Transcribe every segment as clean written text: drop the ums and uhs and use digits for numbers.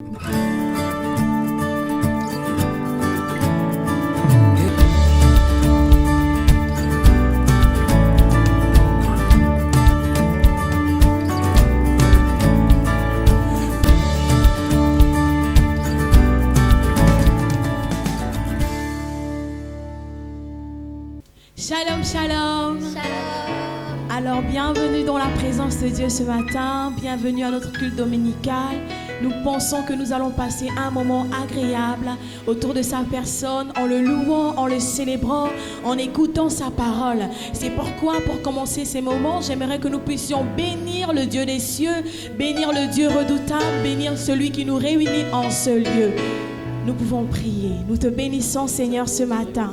Shalom, shalom. Shalom. Alors, bienvenue dans la présence de Dieu ce matin. Bienvenue à notre culte dominical. Nous pensons que nous allons passer un moment agréable autour de sa personne, en le louant, en le célébrant, en écoutant sa parole. C'est pourquoi, pour commencer ces moments, j'aimerais que nous puissions bénir le Dieu des cieux, bénir le Dieu redoutable, bénir celui qui nous réunit en ce lieu. Nous pouvons prier. Nous te bénissons, Seigneur, ce matin.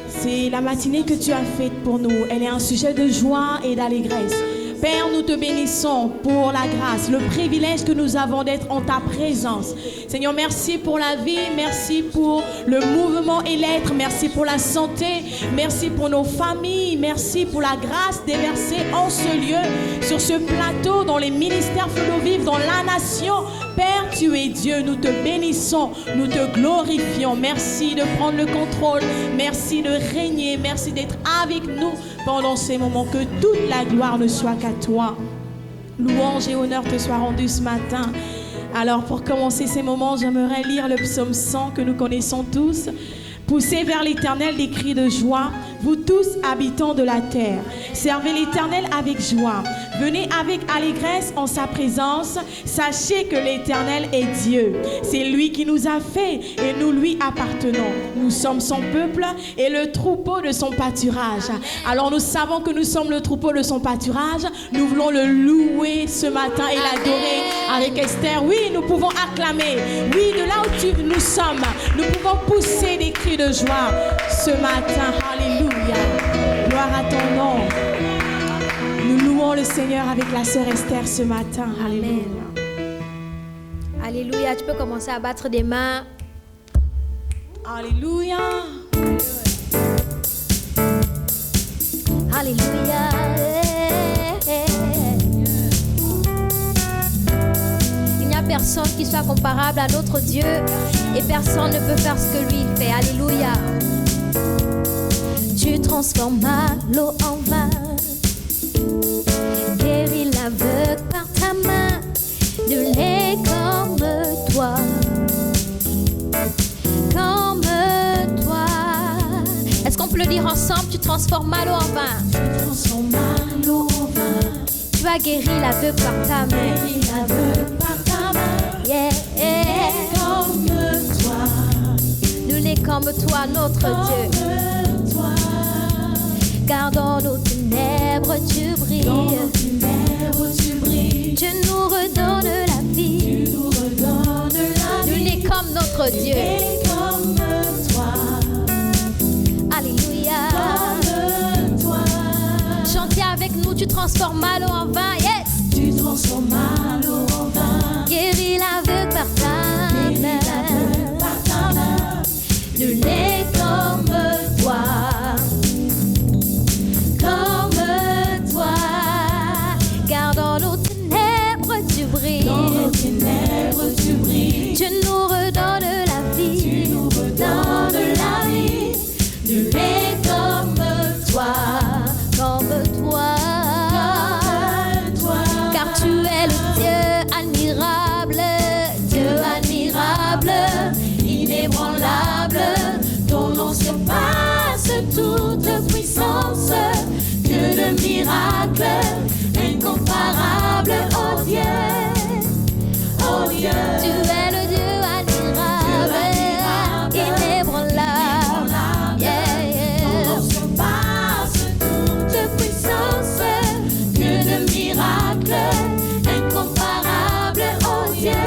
C'est la matinée que tu as faite pour nous. Elle est un sujet de joie et d'allégresse. Père, nous te bénissons pour la grâce, le privilège que nous avons d'être en ta présence. Seigneur, merci pour la vie, merci pour le mouvement et l'être, merci pour la santé, merci pour nos familles, merci pour la grâce déversée en ce lieu, sur ce plateau, dans les ministères Feu d'eau vive, dans la nation. Père, tu es Dieu, nous te bénissons, nous te glorifions. Merci de prendre le contrôle, merci de régner, merci d'être avec nous pendant ces moments. Que toute la gloire ne soit qu'à toi. Louange et honneur te soient rendus ce matin. Alors pour commencer ces moments, j'aimerais lire le psaume 100 que nous connaissons tous. Poussez vers l'Éternel des cris de joie, vous tous habitants de la terre. Servez l'Éternel avec joie. Venez avec allégresse en sa présence. Sachez que l'Éternel est Dieu. C'est lui qui nous a fait et nous lui appartenons. Nous sommes son peuple et le troupeau de son pâturage. Alors nous savons que nous sommes le troupeau de son pâturage. Nous voulons le louer ce matin et l'adorer avec Esther. Oui, nous pouvons acclamer. Oui, de là où nous sommes, nous pouvons pousser des cris de joie ce matin. Alléluia. Gloire à ton nom. Nous louons le Seigneur avec la sœur Esther ce matin. Alléluia. Alléluia. Tu peux commencer à battre des mains. Alléluia. Alléluia. Il n'y a personne qui soit comparable à notre Dieu et personne ne peut faire ce que lui il fait. Alléluia. Tu transformes l'eau en vin, guéris l'aveugle par ta main, nul n'est comme toi, comme toi. Est-ce qu'on peut le dire ensemble? Tu transformes l'eau en vin. Tu transformes l'eau en vin. Tu as guéri l'aveugle par ta main. Guéris l'aveugle par ta main. Yeah. Comme toi. Nul n'est comme toi, notre Dieu. Toi. Car dans nos ténèbres tu brilles. Dans nos ténèbres tu brilles. Tu nous redonnes la vie. Tu nous redonnes la vie. Nul n'est comme notre Dieu. Et comme toi. Alléluia. Comme toi. Chantez avec nous, tu transformes l'eau en vin. Yes. Tu transformes l'eau en vin. Guéris l'aveugle par ta Guéris main. l'aveugle par ta main. Nul n'est comme toi. Comme toi. Car dans nos ténèbres tu brilles. Dans nos ténèbres tu brilles. Tu nous redonnes la vie. Tu nous redonnes la vie. Nul n'est comme toi. Comme toi. Comme toi. Car tu es le Dieu admirable. Dieu admirable. Inébranlable. Ton nom surpasse toute puissance. Que de miracles incomparables. Oh Dieu. Oh Dieu. Tu es le Dieu admirable. Inébranlable. Yeah. Ton nom surpasse Toute puissance. que de miracles Incomparable. Oh Dieu.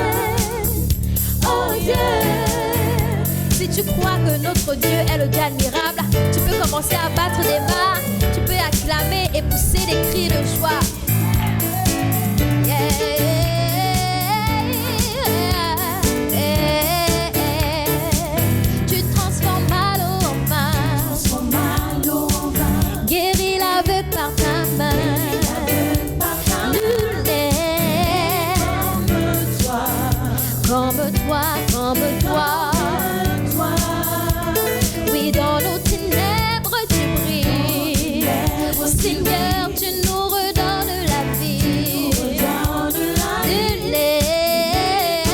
Oh Dieu. Si tu crois que notre Dieu est le Dieu admirable, tu peux commencer à battre des mains, tu peux acclamer et pousser des cris de joie. Tu transformes l'eau en vin. Transforme l'eau en vin. Guéris l'aveugle par ta main. Par ta main. Nul n'est Comme toi. comme toi, comme toi. Oui, dans nos ténèbres, tu brilles. Seigneur, tu nous redonnes la vie. Tu l'es.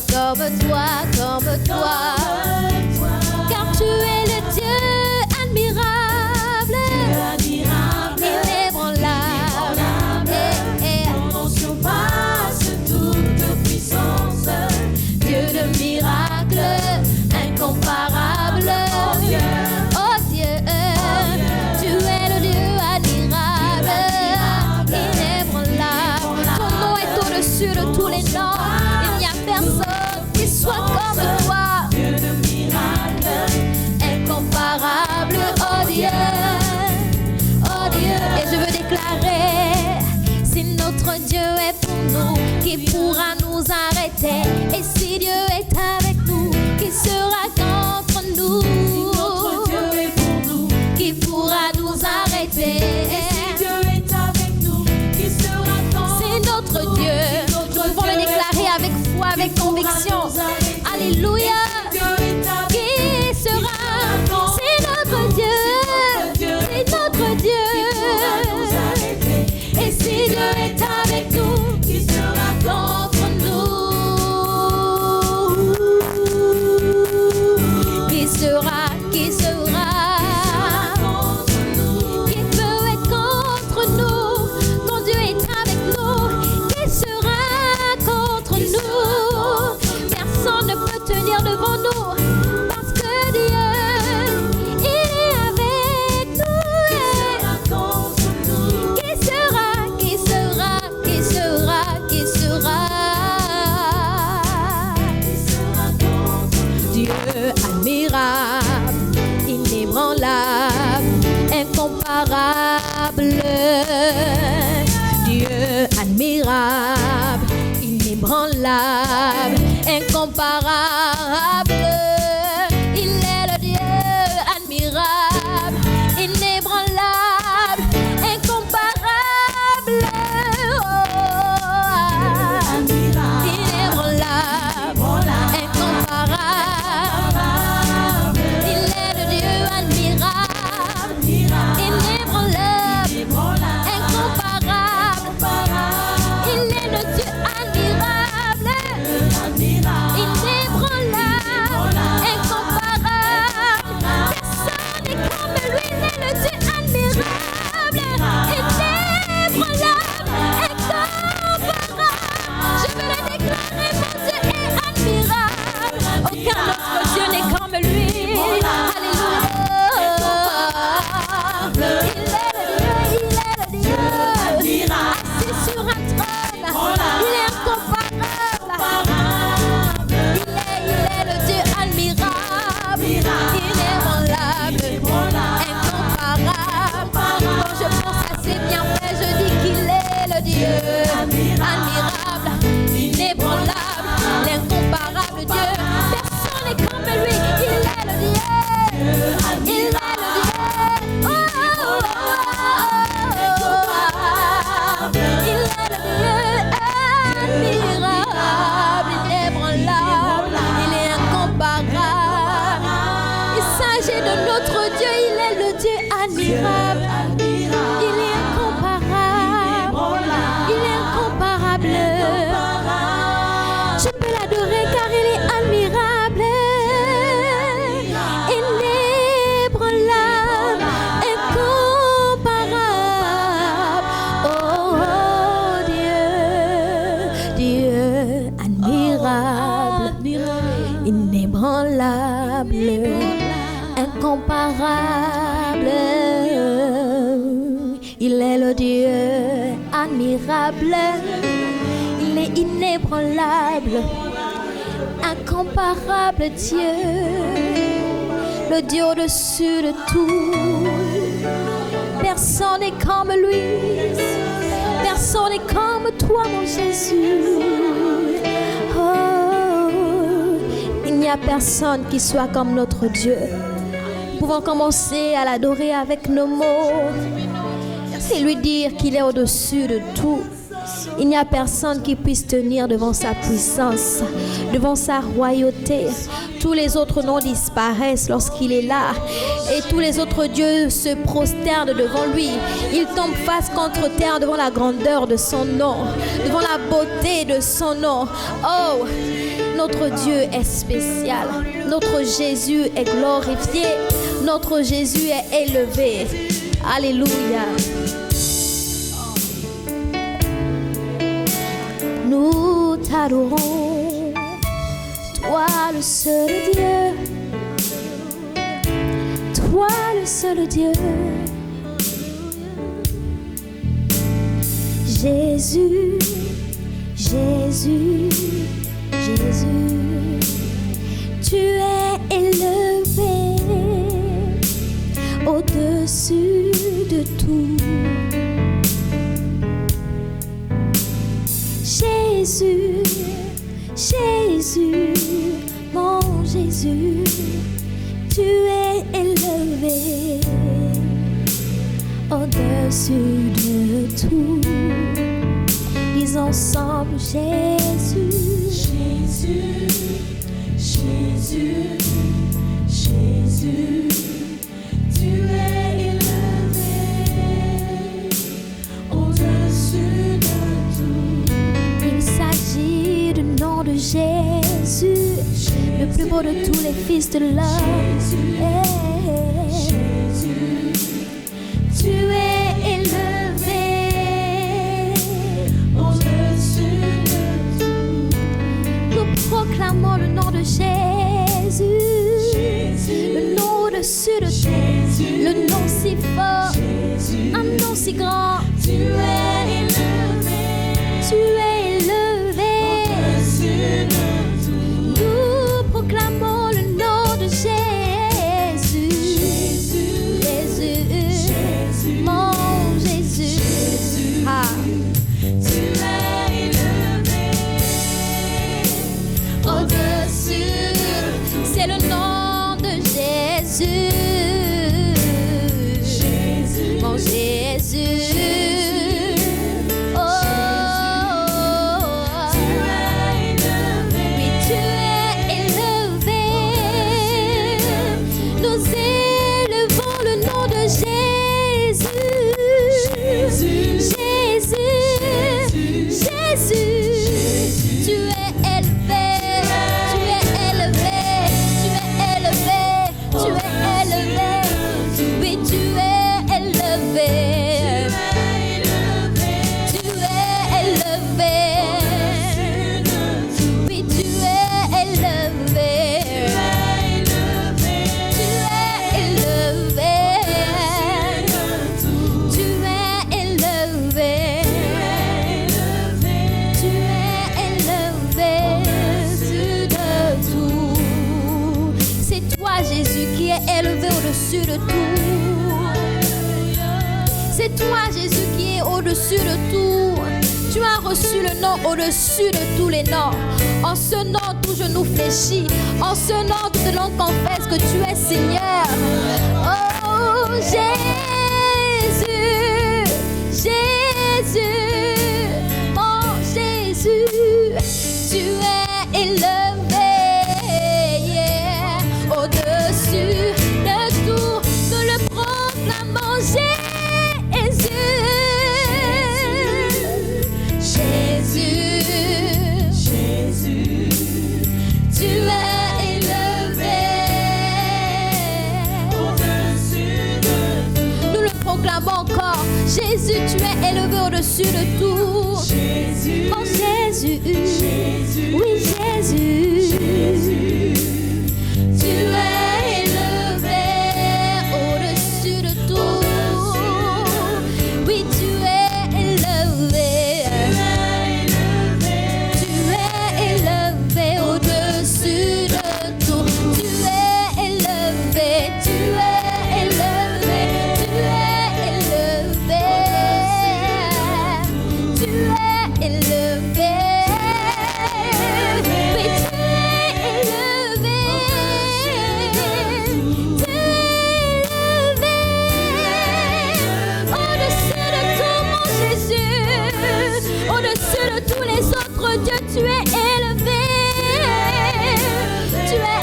Comme toi, comme toi. Car tu es le Dieu admirable. Inébranlable. Ton nom surpasse toute puissance. Dieu de miracles, incomparable. Oh Dieu, tu es le Dieu admirable, inébranlable. Ton nom est au-dessus de tous les noms. Il n'y a personne qui soit comme toi. Dieu de miracles, incomparable. Oh Dieu, oh Dieu. Et je veux déclarer, si notre Dieu est pour nous, qui pourra nous arrêter? Et si Dieu est avec nous, qui sera contre nous? Si notre Dieu est pour nous, qui pourra nous arrêter? Et si Dieu est avec nous, qui sera contre nous? C'est notre Dieu. Nous pouvons le déclarer avec foi, avec conviction. Alléluia. Qui sera? C'est notre Dieu. C'est notre Dieu. Et si Dieu est avec nous, qui sera contre nous? Qui sera? Qui peut être contre nous? Quand Dieu est avec nous, qui sera contre nous? Personne ne peut tenir devant nous, parce que Dieu, il est avec nous. Qui sera? Qui sera? Qui sera? Qui sera? Dieu admirable, inébranlable, incomparable. Dieu admirable, inébranlable, incomparable. Il est le Dieu admirable, inébranlable, incomparable. Inébranlable, incomparable. Il est le Dieu admirable, inébranlable, incomparable. Il est le Dieu admirable, inébranlable, incomparable. Personne n'est comme lui. Il est le Dieu admirable, inébranlable, incomparable. Je veux le déclarer, mon Dieu est admirable. Aucun autre Dieu n'est comme lui. Alléluia. Il est le Dieu, assis sur un trône. Il est incomparable. Il est le Dieu admirable, inébranlable, incomparable. Quand je pense à ses bienfaits, je dis qu'il est le Dieu admirable, inébranlable, l'incomparable Dieu. Personne n'est comme lui. Il est le Dieu. Il est le Dieu. Oh, oh, oh, oh. Il est le Dieu admirable, inébranlable. Il est incomparable. Il s'agit de notre Dieu. Il est le Dieu admirable. Il est incomparable. Il est incomparable. Je peux l'adorer car il est admirable, inébranlable, incomparable. Oh Dieu, Dieu admirable, inébranlable, incomparable. Il est le Dieu admirable. Il est inébranlable, incomparable Dieu, le Dieu au-dessus de tout. Personne n'est comme lui, personne n'est comme toi, mon Jésus. Oh, il n'y a personne qui soit comme notre Dieu. Nous pouvons commencer à l'adorer avec nos mots et lui dire qu'il est au-dessus de tout. Il n'y a personne qui puisse tenir devant sa puissance, devant sa royauté. Tous les autres noms disparaissent lorsqu'il est là. Et tous les autres dieux se prosternent devant lui. Ils tombent face contre terre devant la grandeur de son nom, devant la beauté de son nom. Oh, notre Dieu est spécial. Notre Jésus est glorifié. Notre Jésus est élevé. Alléluia. Nous t'adorons, toi le seul Dieu, toi le seul Dieu. Jésus, Jésus, Jésus, tu es élevé au-dessus de tout. Jésus, Jésus, mon Jésus, tu es élevé au-dessus de tout. Disons ensemble Jésus, Jésus, Jésus, Jésus, tu es élevé au-dessus de tout. Il s'agit du nom de Jésus, le plus beau de tous les fils de l'homme. Jésus, tu es élevé au-dessus de tout. Nous proclamons le nom de Jésus, le nom au-dessus de tout, le nom si fort, un nom si grand. Tu es élevé, tu es élevé au-dessus de tout. Nous proclamons le nom de Jésus, Jésus, mon Jésus. Ah. Tu es élevé au-dessus, c'est le nom de Jésus, mon Jésus. Élevé au-dessus de tout. C'est toi, Jésus, qui est au-dessus de tout. Tu as reçu le nom au-dessus de tous les noms. En ce nom, tout genou fléchit. En ce nom, toute langue confesse que tu es Seigneur. Oh, Jésus, Jésus, mon Jésus, tu es élevé au-dessus de tout. Nous le proclamons, Jésus, Jésus, Jésus, tu es élevé au-dessus de tout. Nous le proclamons encore, Jésus, tu es élevé au-dessus de tout. Jésus, oh Jésus, Jésus, oui Jésus, Jésus, tu es élevé au-dessus de tout. Oui, tu es élevé. Tu es élevé au-dessus de tout. Tu es élevé. Tu es élevé. Tu es élevé. Tu es élevé. Oui, tu es élevé. es élevé. Tu es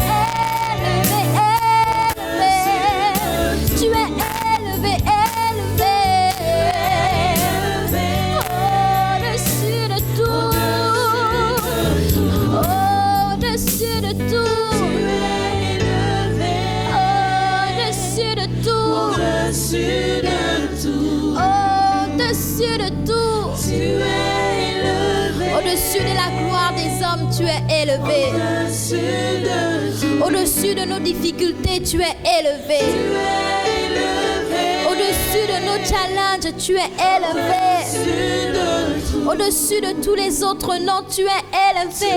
élevé, élevé. Tu es élevé, élevé. Au-dessus de tout. Au-dessus de tout. Au-dessus de tout. Au-dessus de tout. Au-dessus de la gloire des hommes, tu es élevé. Au-dessus de nos difficultés, tu es élevé. Au-dessus de nos challenges, tu es élevé. Au-dessus de tous les autres noms, tu es élevé.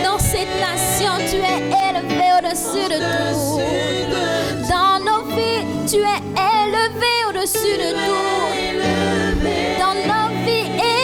Dans cette nation, tu es élevé au-dessus de tout. Dans nos vies, tu es élevé au-dessus de tout. Dans nos vies, élevé.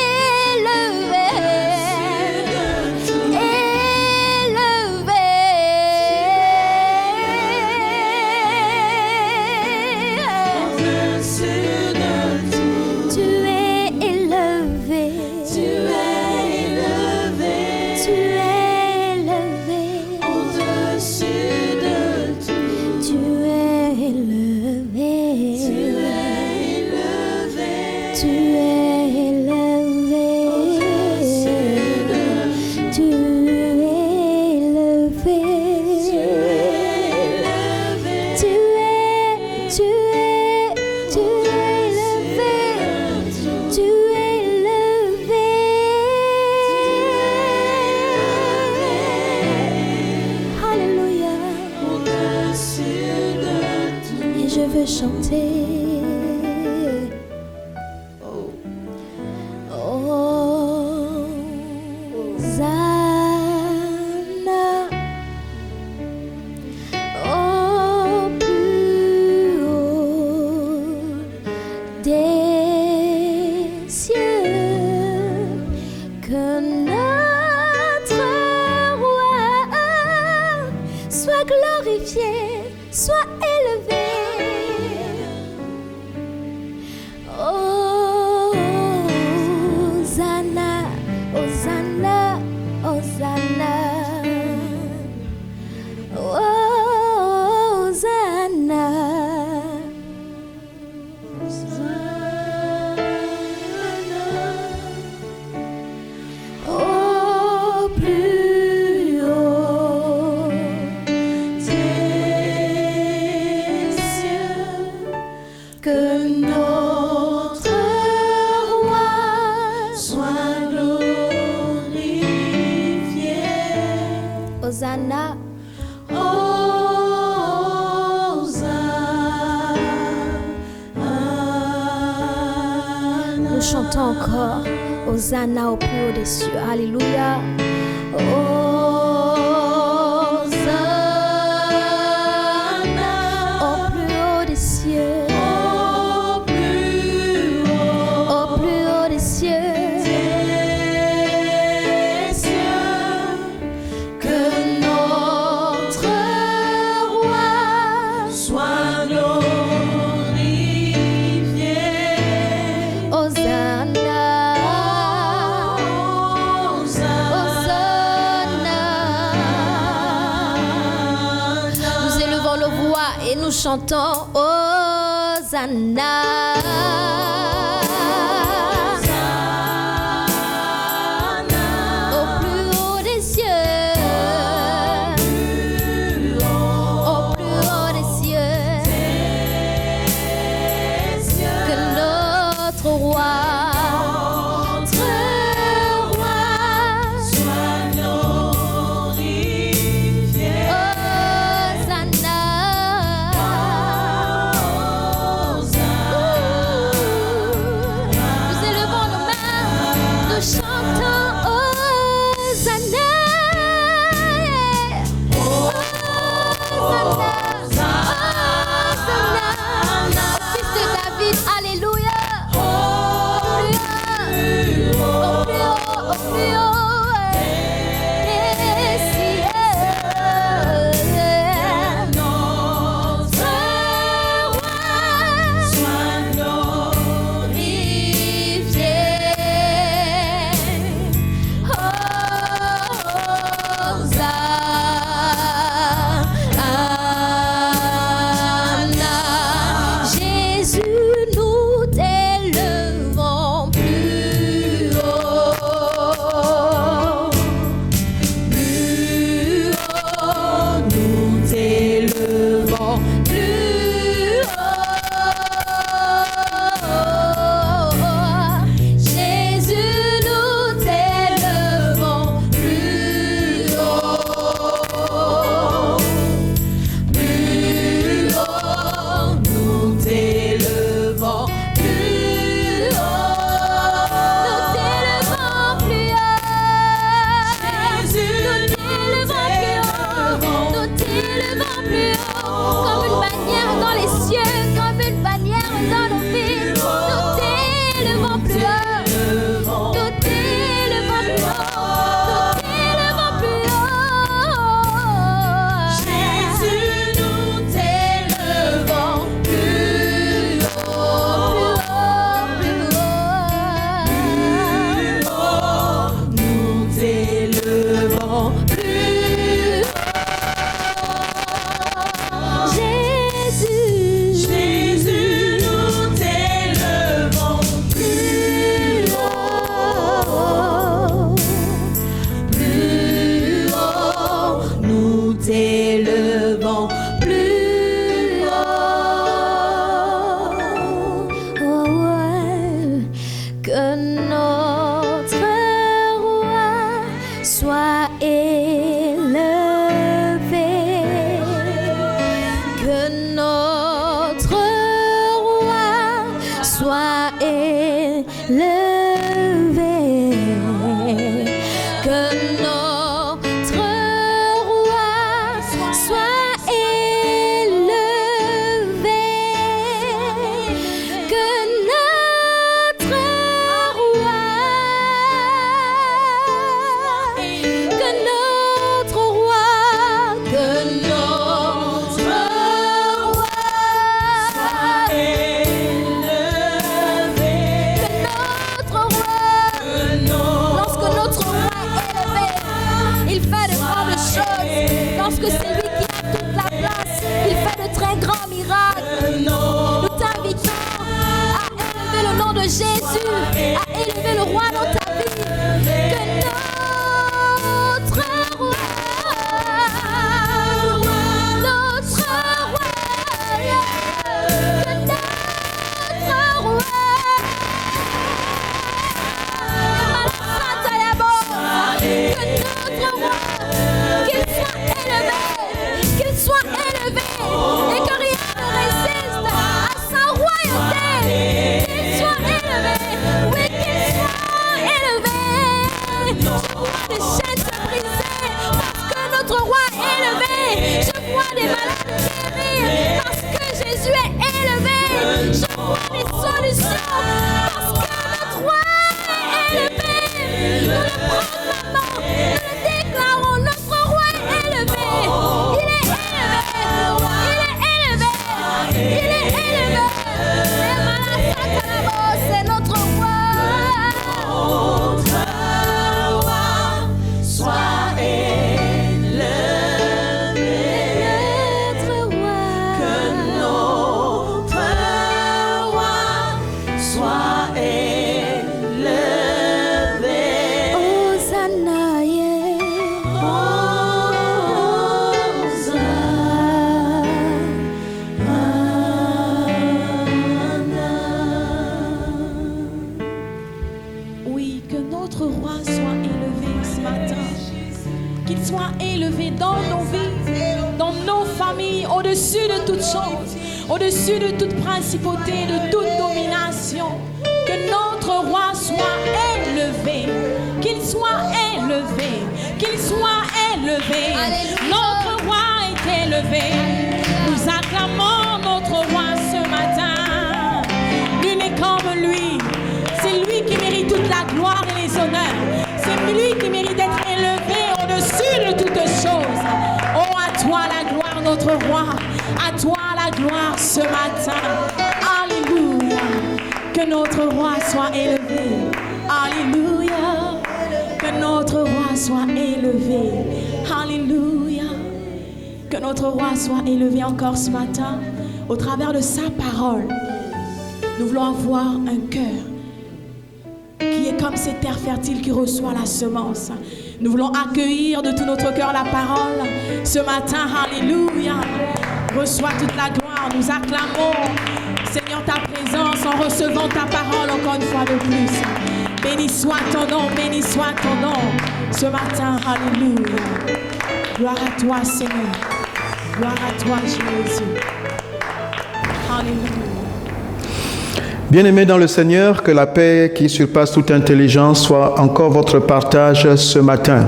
Chanter. Hosanna au plus haut des cieux, que notre roi soit glorifié, soit élevé. Hosanna. Nous chantons encore Hosanna au plus haut des cieux. Alléluia. Hosanna au plus haut des cieux. Au plus haut des cieux. Chantons Hosanna. Au plus haut des cieux. Au plus haut des cieux. Que notre roi. Sois élevé, que notre roi soit élevé, que notre roi soit élevé, que notre roi, que notre roi, que notre roi soit élevé, que notre roi, lorsque notre roi est élevé, il fait de grandes choses. Lorsque c'est lui qui a toute la place, il fait de très grands miracles. Nous t'invitons à élever le nom de Jésus, à élever le roi dans ta vie. Que notre roi, notre roi, que notre roi, qu'il soit élevé, et que rien ne résiste à sa royauté. Qu'il soit élevé, oui, qu'il soit élevé. Je vois des chaînes se briser parce que notre roi est élevé. Je vois des malades guérir parce que Jésus est élevé. Je vois des solutions parce que notre roi est élevé. Nous le proclamons, nous le déclarons, notre roi est élevé. Il est élevé, il est élevé, il est élevé. C'est notre roi. Notre roi soit élevé. Notre roi. Que notre roi soit élevé. Hosanna, Oui, que notre roi soit élevé ce matin. Qu'il soit élevé dans nos vies, dans nos familles, au-dessus de toutes choses, au-dessus de toute principauté, de toute domination. Que notre roi soit élevé, qu'il soit élevé, qu'il soit élevé. Alléluia. Notre roi est élevé. Nous acclamons notre roi ce matin. Nul n'est comme lui. C'est lui qui mérite toute la gloire et les honneurs. C'est lui qui mérite d'être élevé au-dessus de toutes choses. Oh, à toi la gloire, notre roi. À toi la gloire ce matin. Alléluia. Que notre roi soit élevé. Alléluia. Que notre roi soit élevé. Alléluia. Que notre roi soit élevé encore ce matin. Au travers de sa parole, nous voulons avoir un cœur qui est comme cette terre fertile qui reçoit la semence. Nous voulons accueillir de tout notre cœur la parole ce matin. Alléluia. Reçois toute la gloire. Nous acclamons, Seigneur, ta présence en recevant ta parole encore une fois de plus. Béni soit ton nom, béni soit ton nom ce matin. Alléluia. Gloire à toi, Seigneur. Gloire à toi, Jésus. Alléluia. Bien-aimés dans le Seigneur, que la paix qui surpasse toute intelligence soit encore votre partage ce matin.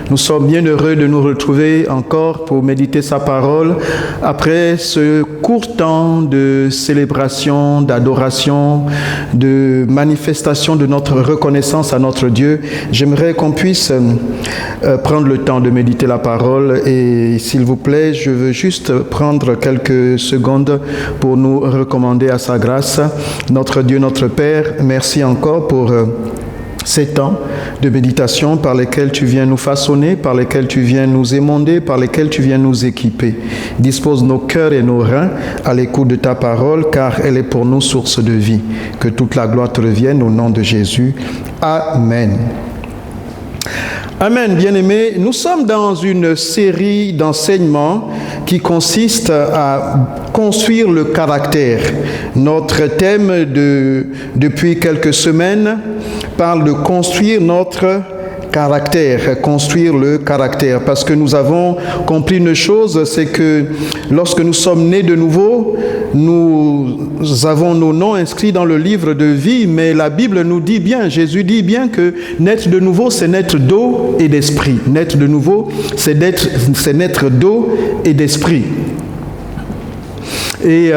Nous sommes bien heureux de nous retrouver encore pour méditer sa parole après ce court temps de célébration, d'adoration, de manifestation de notre reconnaissance à notre Dieu. J'aimerais qu'on puisse prendre le temps de méditer la parole et s'il vous plaît, je veux juste prendre quelques secondes pour nous recommander à sa grâce. Notre Dieu, notre Père, merci encore pour ces temps de méditation par lesquels tu viens nous façonner, par lesquels tu viens nous émonder, par lesquels tu viens nous équiper. Dispose nos cœurs et nos reins à l'écoute de ta parole, car elle est pour nous source de vie. Que toute la gloire te revienne au nom de Jésus. Amen. Amen, bien-aimés. Nous sommes dans une série d'enseignements qui consiste à construire le caractère. Notre thème depuis quelques semaines parle de construire notre caractère, construire le caractère. Parce que nous avons compris une chose, c'est que lorsque nous sommes nés de nouveau, nous avons nos noms inscrits dans le livre de vie, mais la Bible nous dit bien, Jésus dit bien que naître de nouveau, c'est naître d'eau et d'esprit. Naître de nouveau, c'est naître d'eau et d'esprit. Et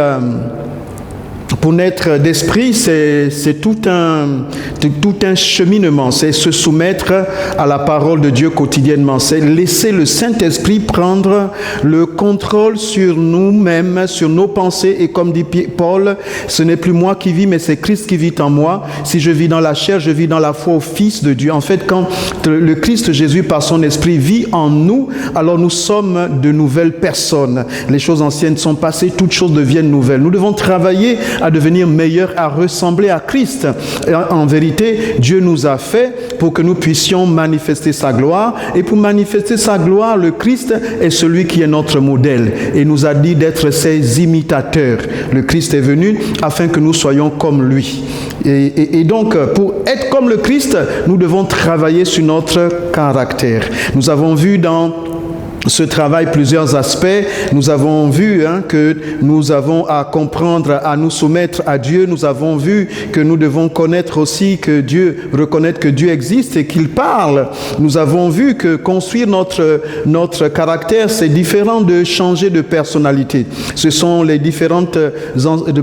pour naître d'esprit, c'est tout un cheminement, c'est se soumettre à la parole de Dieu quotidiennement, c'est laisser le Saint-Esprit prendre le contrôle sur nous-mêmes, sur nos pensées, et comme dit Paul, ce n'est plus moi qui vis, mais c'est Christ qui vit en moi. Si je vis dans la chair, je vis dans la foi au Fils de Dieu. En fait, quand le Christ Jésus, par son Esprit, vit en nous, alors nous sommes de nouvelles personnes. Les choses anciennes sont passées, toutes choses deviennent nouvelles. Nous devons travailler à devenir meilleur, à ressembler à Christ. En vérité, Dieu nous a fait pour que nous puissions manifester sa gloire. Et pour manifester sa gloire, le Christ est celui qui est notre modèle. Et nous a dit d'être ses imitateurs. Le Christ est venu afin que nous soyons comme lui. Et donc, pour être comme le Christ, nous devons travailler sur notre caractère. Nous avons vu dans ce travail plusieurs aspects. Nous avons vu que nous avons à comprendre, à nous soumettre à Dieu. Nous avons vu que nous devons connaître aussi que reconnaître que Dieu existe et qu'il parle. Nous avons vu que construire notre caractère, c'est différent de changer de personnalité. Ce sont les différentes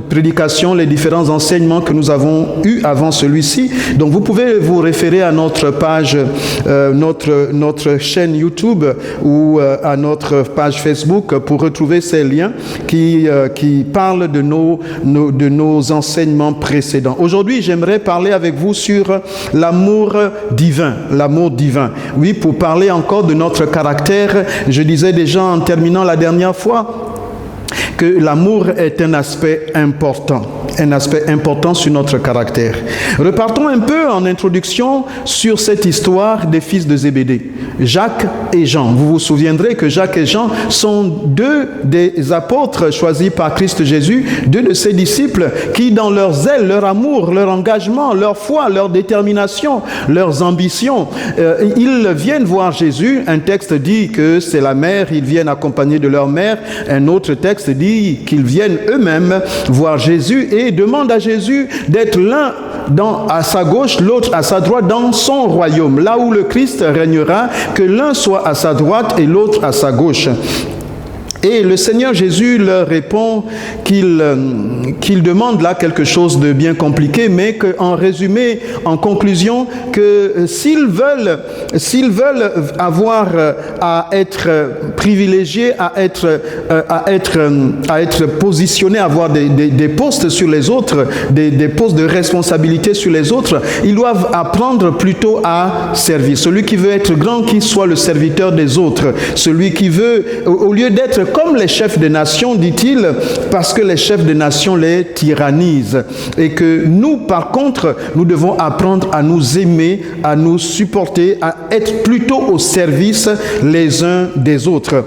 prédications, les différents enseignements que nous avons eus avant celui-ci. Donc vous pouvez vous référer à notre page, notre chaîne YouTube ou à notre page Facebook pour retrouver ces liens qui parlent de nos enseignements précédents. Aujourd'hui, j'aimerais parler avec vous sur l'amour divin. L'amour divin. Oui, pour parler encore de notre caractère, je disais déjà en terminant la dernière fois que l'amour est un aspect important sur notre caractère. Repartons un peu en introduction sur cette histoire des fils de Zébédée, Jacques et Jean. Vous vous souviendrez que Jacques et Jean sont deux des apôtres choisis par Christ Jésus, deux de ses disciples qui, dans leur zèle, leur amour, leur engagement, leur foi, leur détermination, leurs ambitions, ils viennent voir Jésus. Un texte dit que c'est la mère, ils viennent accompagnés de leur mère. Un autre texte dit qu'ils viennent eux-mêmes voir Jésus et demandent à Jésus d'être l'un à sa gauche, l'autre à sa droite dans son royaume, là où le Christ régnera, que l'un soit à sa droite et l'autre à sa gauche. Et le Seigneur Jésus leur répond qu'il demande là quelque chose de bien compliqué, mais qu'en résumé, en conclusion, que s'ils veulent avoir à être privilégiés, à être positionnés, à avoir des postes sur les autres, des postes de responsabilité sur les autres, ils doivent apprendre plutôt à servir. Celui qui veut être grand, qu'il soit le serviteur des autres. Celui qui veut, au lieu d'être comme les chefs des nations, dit-il, parce que les chefs des nations les tyrannisent. Et que nous, par contre, nous devons apprendre à nous aimer, à nous supporter, à être plutôt au service les uns des autres.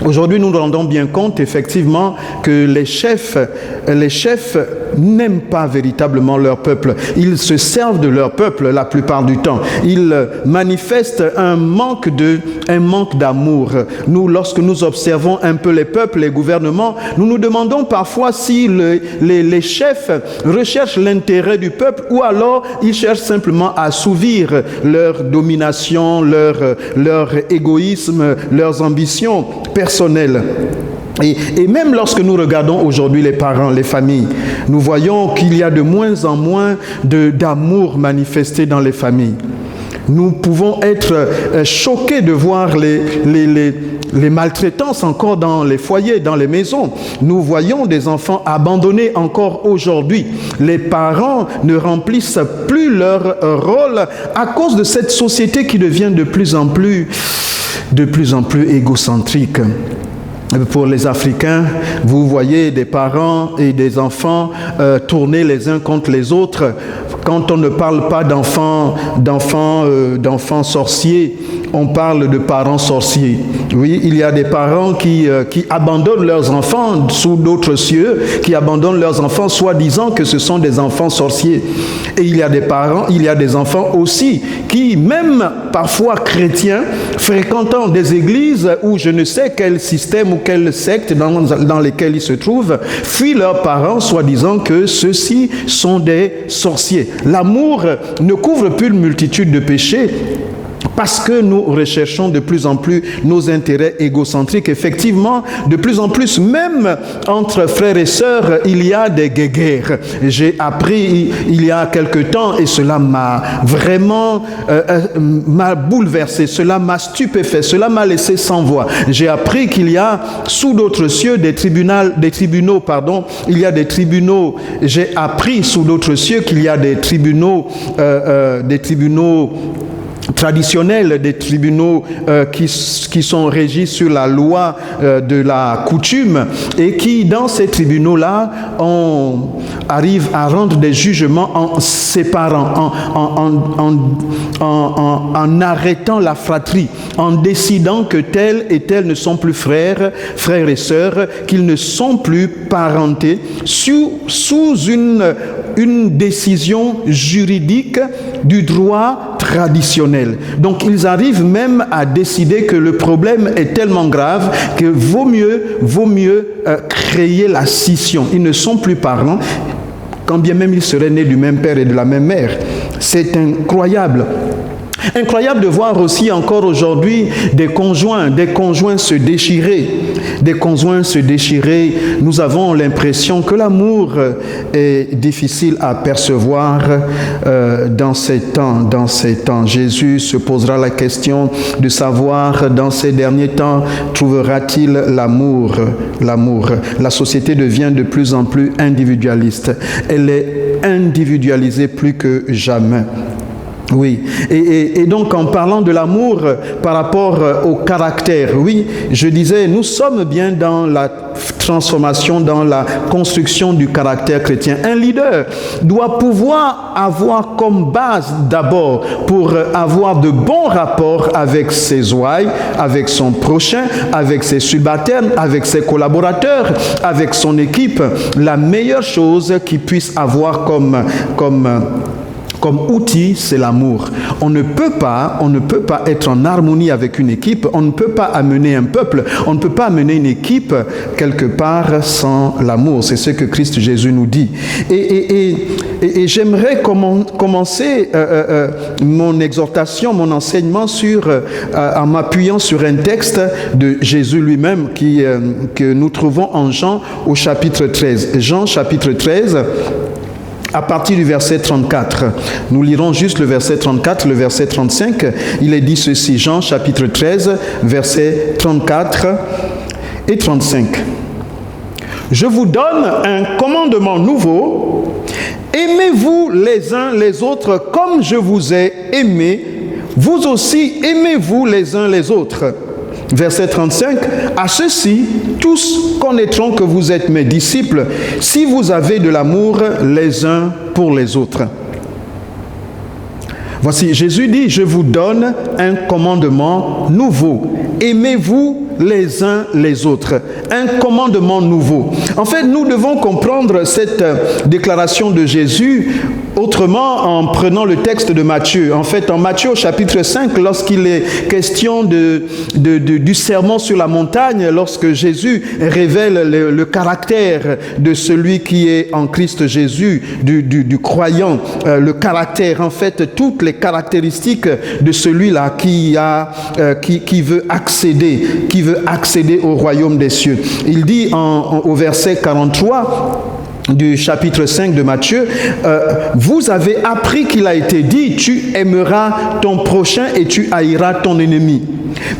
Aujourd'hui, nous nous rendons bien compte, effectivement, que les chefs n'aiment pas véritablement leur peuple. Ils se servent de leur peuple la plupart du temps. Ils manifestent un manque d'amour. Nous, lorsque nous observons un peu les peuples, les gouvernements, nous nous demandons parfois si les chefs recherchent l'intérêt du peuple ou alors ils cherchent simplement à assouvir leur domination, leur égoïsme, leurs ambitions personnelles. Et même lorsque nous regardons aujourd'hui les parents, les familles, nous voyons qu'il y a de moins en moins d'amour manifesté dans les familles. Nous pouvons être choqués de voir les maltraitances encore dans les foyers, dans les maisons. Nous voyons des enfants abandonnés encore aujourd'hui. Les parents ne remplissent plus leur rôle à cause de cette société qui devient de plus en plus égocentrique. Pour les Africains, vous voyez des parents et des enfants tourner les uns contre les autres. Quand on ne parle pas d'enfants sorciers on parle de parents sorciers. Oui, il y a des parents qui abandonnent leurs enfants sous d'autres cieux, qui abandonnent leurs enfants soi-disant que ce sont des enfants sorciers. Et il y a des parents, il y a des enfants aussi qui, même parfois chrétiens, fréquentant des églises ou je ne sais quel système ou quelle secte dans lesquelles ils se trouvent, fuient leurs parents soi-disant que ceux-ci sont des sorciers. L'amour ne couvre plus une multitude de péchés, parce que nous recherchons de plus en plus nos intérêts égocentriques. Effectivement, de plus en plus, même entre frères et sœurs, il y a des guéguerres. J'ai appris il y a quelque temps, et cela m'a vraiment m'a bouleversé, cela m'a stupéfait, cela m'a laissé sans voix. J'ai appris qu'il y a sous d'autres cieux des tribunaux, il y a des tribunaux. J'ai appris sous d'autres cieux qu'il y a des tribunaux traditionnels, des tribunaux qui sont régis sur la loi de la coutume et qui, dans ces tribunaux-là, arrivent à rendre des jugements en séparant, en arrêtant la fratrie, en décidant que tel et tel ne sont plus frères et sœurs, qu'ils ne sont plus parentés, sous une décision juridique du droit traditionnel. Donc ils arrivent même à décider que le problème est tellement grave que vaut mieux créer la scission. Ils ne sont plus parents, quand bien même ils seraient nés du même père et de la même mère. C'est incroyable. Incroyable de voir aussi encore aujourd'hui des conjoints se déchirer. Nous avons l'impression que l'amour est difficile à percevoir dans ces temps. Jésus se posera la question de savoir dans ces derniers temps, trouvera-t-il l'amour? La société devient de plus en plus individualiste. Elle est individualisée plus que jamais. Oui, et donc en parlant de l'amour par rapport au caractère, oui, je disais, nous sommes bien dans la transformation, dans la construction du caractère chrétien. Un leader doit pouvoir avoir comme base d'abord, pour avoir de bons rapports avec ses ouailles, avec son prochain, avec ses subalternes, avec ses collaborateurs, avec son équipe, la meilleure chose qu'il puisse avoir comme outil, c'est l'amour. On ne peut pas être en harmonie avec une équipe, on ne peut pas amener un peuple, on ne peut pas amener une équipe quelque part sans l'amour. C'est ce que Christ Jésus nous dit. Et j'aimerais commencer mon exhortation, mon enseignement en m'appuyant sur un texte de Jésus lui-même que nous trouvons en Jean au chapitre 13. Jean chapitre 13, à partir du verset 34. Nous lirons juste le verset 34, le verset 35. Il est dit ceci, Jean chapitre 13, versets 34 et 35. Je vous donne un commandement nouveau. Aimez-vous les uns les autres comme je vous ai aimé. Vous aussi, aimez-vous les uns les autres. Verset 35, à ceux-ci, tous connaîtront que vous êtes mes disciples, si vous avez de l'amour les uns pour les autres. Voici, Jésus dit, je vous donne un commandement nouveau. Aimez-vous les uns les autres. Un commandement nouveau. En fait, nous devons comprendre cette déclaration de Jésus autrement en prenant le texte de Matthieu. En fait, en Matthieu au chapitre 5, lorsqu'il est question du sermon sur la montagne, lorsque Jésus révèle le caractère de celui qui est en Christ Jésus, du croyant, le caractère, en fait, toutes les caractéristiques de celui-là qui veut accéder au royaume des cieux. Il dit au verset 43 du chapitre 5 de Matthieu, vous avez appris qu'il a été dit, tu aimeras ton prochain et tu haïras ton ennemi.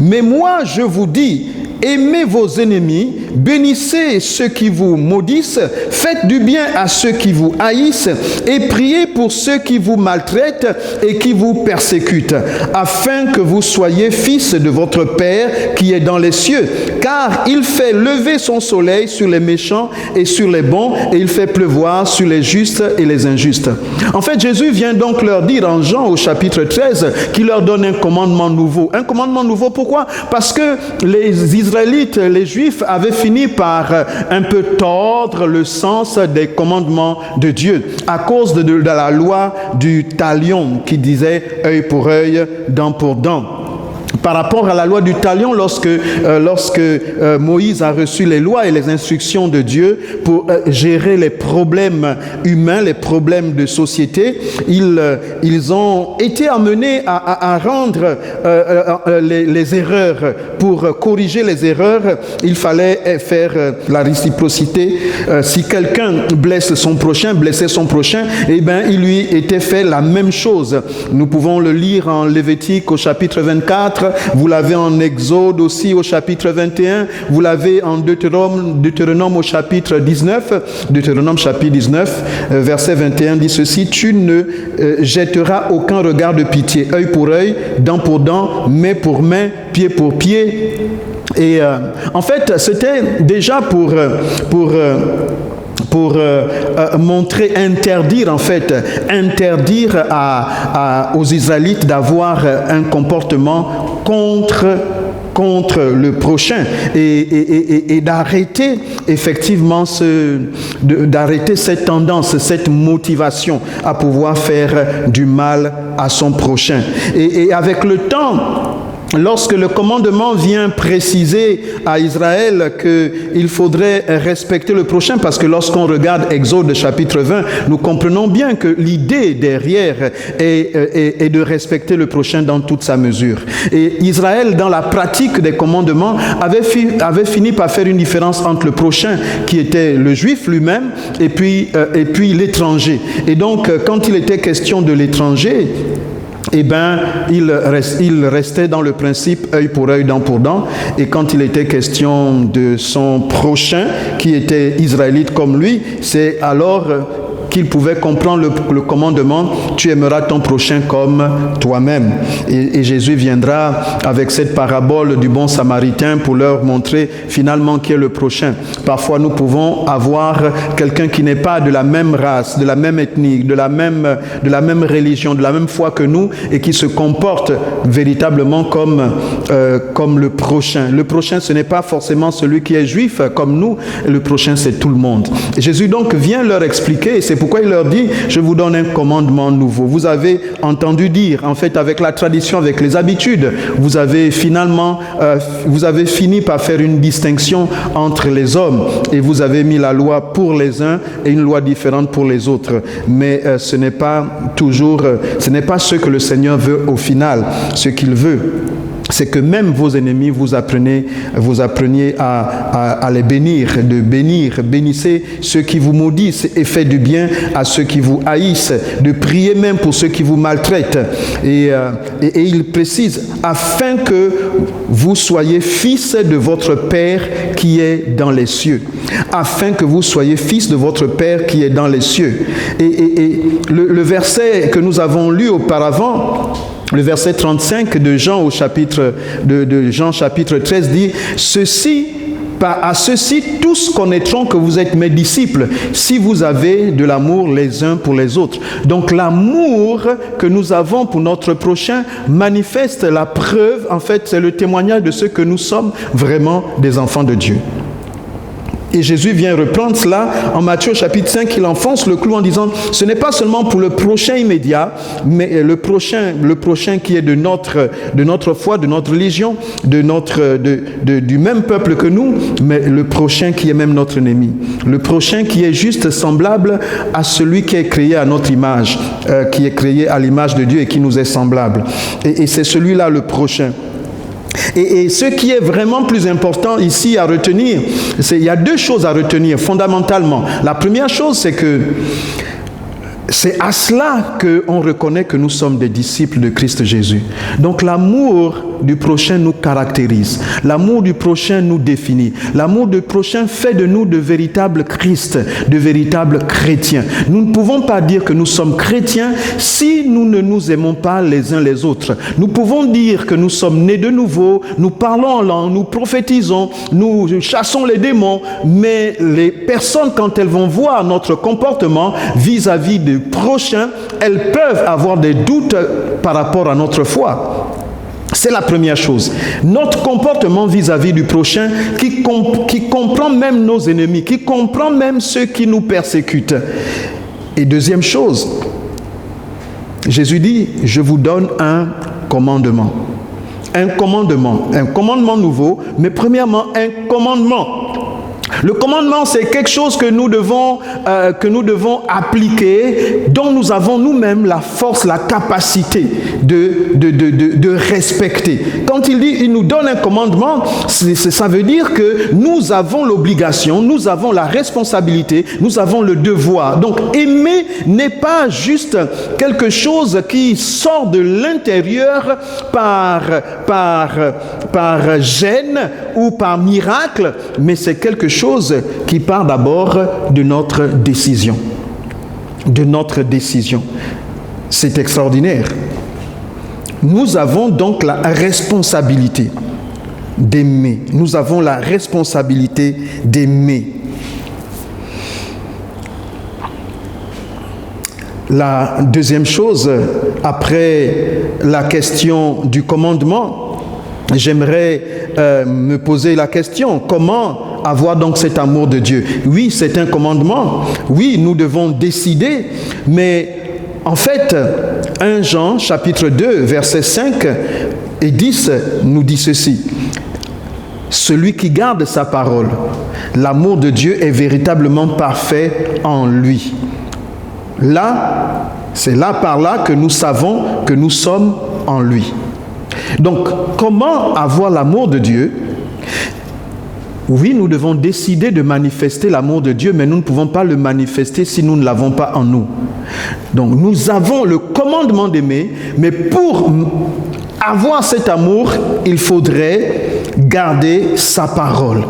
Mais moi, je vous dis, aimez vos ennemis, bénissez ceux qui vous maudissent, faites du bien à ceux qui vous haïssent et priez pour ceux qui vous maltraitent et qui vous persécutent, afin que vous soyez fils de votre Père qui est dans les cieux. Car il fait lever son soleil sur les méchants et sur les bons, et il fait pleuvoir sur les justes et les injustes. En fait, Jésus vient donc leur dire en Jean au chapitre 13 qu'il leur donne un commandement nouveau. Un commandement nouveau, pourquoi? Parce que les Israélites, les Juifs, avaient fini par un peu tordre le sens des commandements de Dieu à cause de la loi du talion qui disait œil pour œil, dent pour dent. Par rapport à la loi du talion, lorsque Moïse a reçu les lois et les instructions de Dieu pour gérer les problèmes humains, les problèmes de société, ils ont été amenés à rendre les erreurs. Pour corriger les erreurs, il fallait faire la réciprocité. Si quelqu'un blessait son prochain, eh bien, il lui était fait la même chose. Nous pouvons le lire en Lévitique au chapitre 24, vous l'avez en Exode aussi au chapitre 21, vous l'avez en Deutéronome au chapitre 19. Deutéronome chapitre 19, verset 21 dit ceci: tu ne jetteras aucun regard de pitié, œil pour œil, dent pour dent, main pour main, pied pour pied. Et en fait, c'était déjà pour montrer, interdire aux Israélites d'avoir un comportement contre le prochain et d'arrêter effectivement d'arrêter cette tendance, cette motivation à pouvoir faire du mal à son prochain. Et avec le temps, lorsque le commandement vient préciser à Israël qu'il faudrait respecter le prochain, parce que lorsqu'on regarde Exode chapitre 20, nous comprenons bien que l'idée derrière est de respecter le prochain dans toute sa mesure. Et Israël, dans la pratique des commandements, avait fini par faire une différence entre le prochain, qui était le juif lui-même, et puis l'étranger. Et donc, quand il était question de l'étranger, eh bien, il restait dans le principe œil pour œil, dent pour dent. Et quand il était question de son prochain, qui était israélite comme lui, c'est alors qu'il pouvait comprendre le commandement: tu aimeras ton prochain comme toi-même. Et Jésus viendra avec cette parabole du bon samaritain pour leur montrer finalement qui est le prochain. Parfois, nous pouvons avoir quelqu'un qui n'est pas de la même race, de la même ethnie, de la même religion, de la même foi que nous, et qui se comporte véritablement comme le prochain. Le prochain, ce n'est pas forcément celui qui est juif comme nous. Le prochain, c'est tout le monde. Et Jésus donc vient leur expliquer, et c'est pourquoi il leur dit: je vous donne un commandement nouveau. Vous avez entendu dire, en fait, avec la tradition, avec les habitudes, vous avez fini par faire une distinction entre les hommes, et vous avez mis la loi pour les uns et une loi différente pour les autres. Mais ce n'est pas ce que le Seigneur veut au final. Ce qu'il veut, c'est que même vos ennemis, vous appreniez à les bénir, bénissez ceux qui vous maudissent et faites du bien à ceux qui vous haïssent, de prier même pour ceux qui vous maltraitent. Et il précise: afin que vous soyez fils de votre Père qui est dans les cieux. Afin que vous soyez fils de votre Père qui est dans les cieux. Et le verset que nous avons lu auparavant, le verset 35 de Jean chapitre 13 dit: à ceci, tous connaîtront que vous êtes mes disciples, si vous avez de l'amour les uns pour les autres. Donc l'amour que nous avons pour notre prochain manifeste la preuve, en fait, c'est le témoignage de ce que nous sommes vraiment des enfants de Dieu. Et Jésus vient reprendre cela en Matthieu chapitre 5, il enfonce le clou en disant: ce n'est pas seulement pour le prochain immédiat, mais le prochain qui est de notre foi, de notre religion, du même peuple que nous, mais le prochain qui est même notre ennemi. Le prochain qui est juste semblable à celui qui est créé à notre image, qui est créé à l'image de Dieu et qui nous est semblable. Et c'est celui-là le prochain. Et ce qui est vraiment plus important ici à retenir, il y a deux choses à retenir fondamentalement. La première chose, c'est que c'est à cela qu'on reconnaît que nous sommes des disciples de Christ Jésus. Donc l'amour du prochain nous caractérise. L'amour du prochain nous définit. L'amour du prochain fait de nous de véritables Christ, de véritables chrétiens. Nous ne pouvons pas dire que nous sommes chrétiens si nous ne nous aimons pas les uns les autres. Nous pouvons dire que nous sommes nés de nouveau, nous parlons en langue, nous prophétisons, nous chassons les démons, mais les personnes, quand elles vont voir notre comportement vis-à-vis du prochain, elles peuvent avoir des doutes par rapport à notre foi. C'est la première chose. Notre comportement vis-à-vis du prochain qui comprend même nos ennemis, qui comprend même ceux qui nous persécutent. Et deuxième chose, Jésus dit, je vous donne un commandement. Un commandement nouveau, mais premièrement un commandement. Le commandement, c'est quelque chose que nous devons appliquer, dont nous avons nous-mêmes la force, la capacité de respecter. Quand il dit, il nous donne un commandement, ça veut dire que nous avons l'obligation, nous avons la responsabilité, nous avons le devoir. Donc, aimer n'est pas juste quelque chose qui sort de l'intérieur par gêne ou par miracle, mais c'est quelque chose qui part d'abord de notre décision. De notre décision. C'est extraordinaire. Nous avons donc la responsabilité d'aimer. Nous avons la responsabilité d'aimer. La deuxième chose, après la question du commandement, j'aimerais me poser la question, comment avoir donc cet amour de Dieu? Oui, c'est un commandement. Oui, nous devons décider. Mais en fait, 1 Jean, chapitre 2, versets 5 et 10, nous dit ceci. Celui qui garde sa parole, l'amour de Dieu est véritablement parfait en lui. Là, c'est là par là que nous savons que nous sommes en lui. Donc, comment avoir l'amour de Dieu? Oui, nous devons décider de manifester l'amour de Dieu, mais nous ne pouvons pas le manifester si nous ne l'avons pas en nous. Donc, nous avons le commandement d'aimer, mais pour avoir cet amour, il faudrait garder sa parole.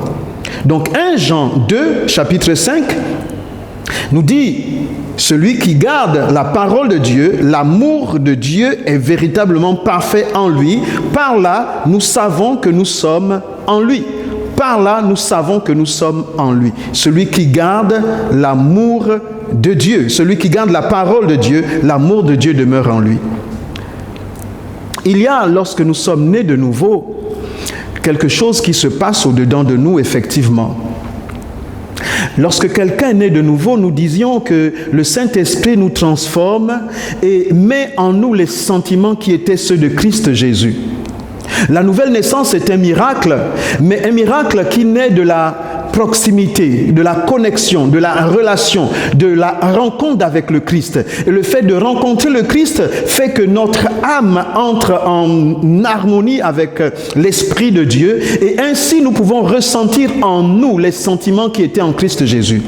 Donc, 1 Jean 2, chapitre 5, nous dit... Celui qui garde la parole de Dieu, l'amour de Dieu est véritablement parfait en lui. Par là, nous savons que nous sommes en lui. Par là, nous savons que nous sommes en lui. Celui qui garde l'amour de Dieu, celui qui garde la parole de Dieu, l'amour de Dieu demeure en lui. Il y a, lorsque nous sommes nés de nouveau, quelque chose qui se passe au-dedans de nous, effectivement. Lorsque quelqu'un est né de nouveau, nous disions que le Saint-Esprit nous transforme et met en nous les sentiments qui étaient ceux de Christ Jésus. La nouvelle naissance est un miracle, mais un miracle qui naît de la proximité, de la connexion, de la relation, de la rencontre avec le Christ. Et le fait de rencontrer le Christ fait que notre âme entre en harmonie avec l'Esprit de Dieu et ainsi nous pouvons ressentir en nous les sentiments qui étaient en Christ Jésus.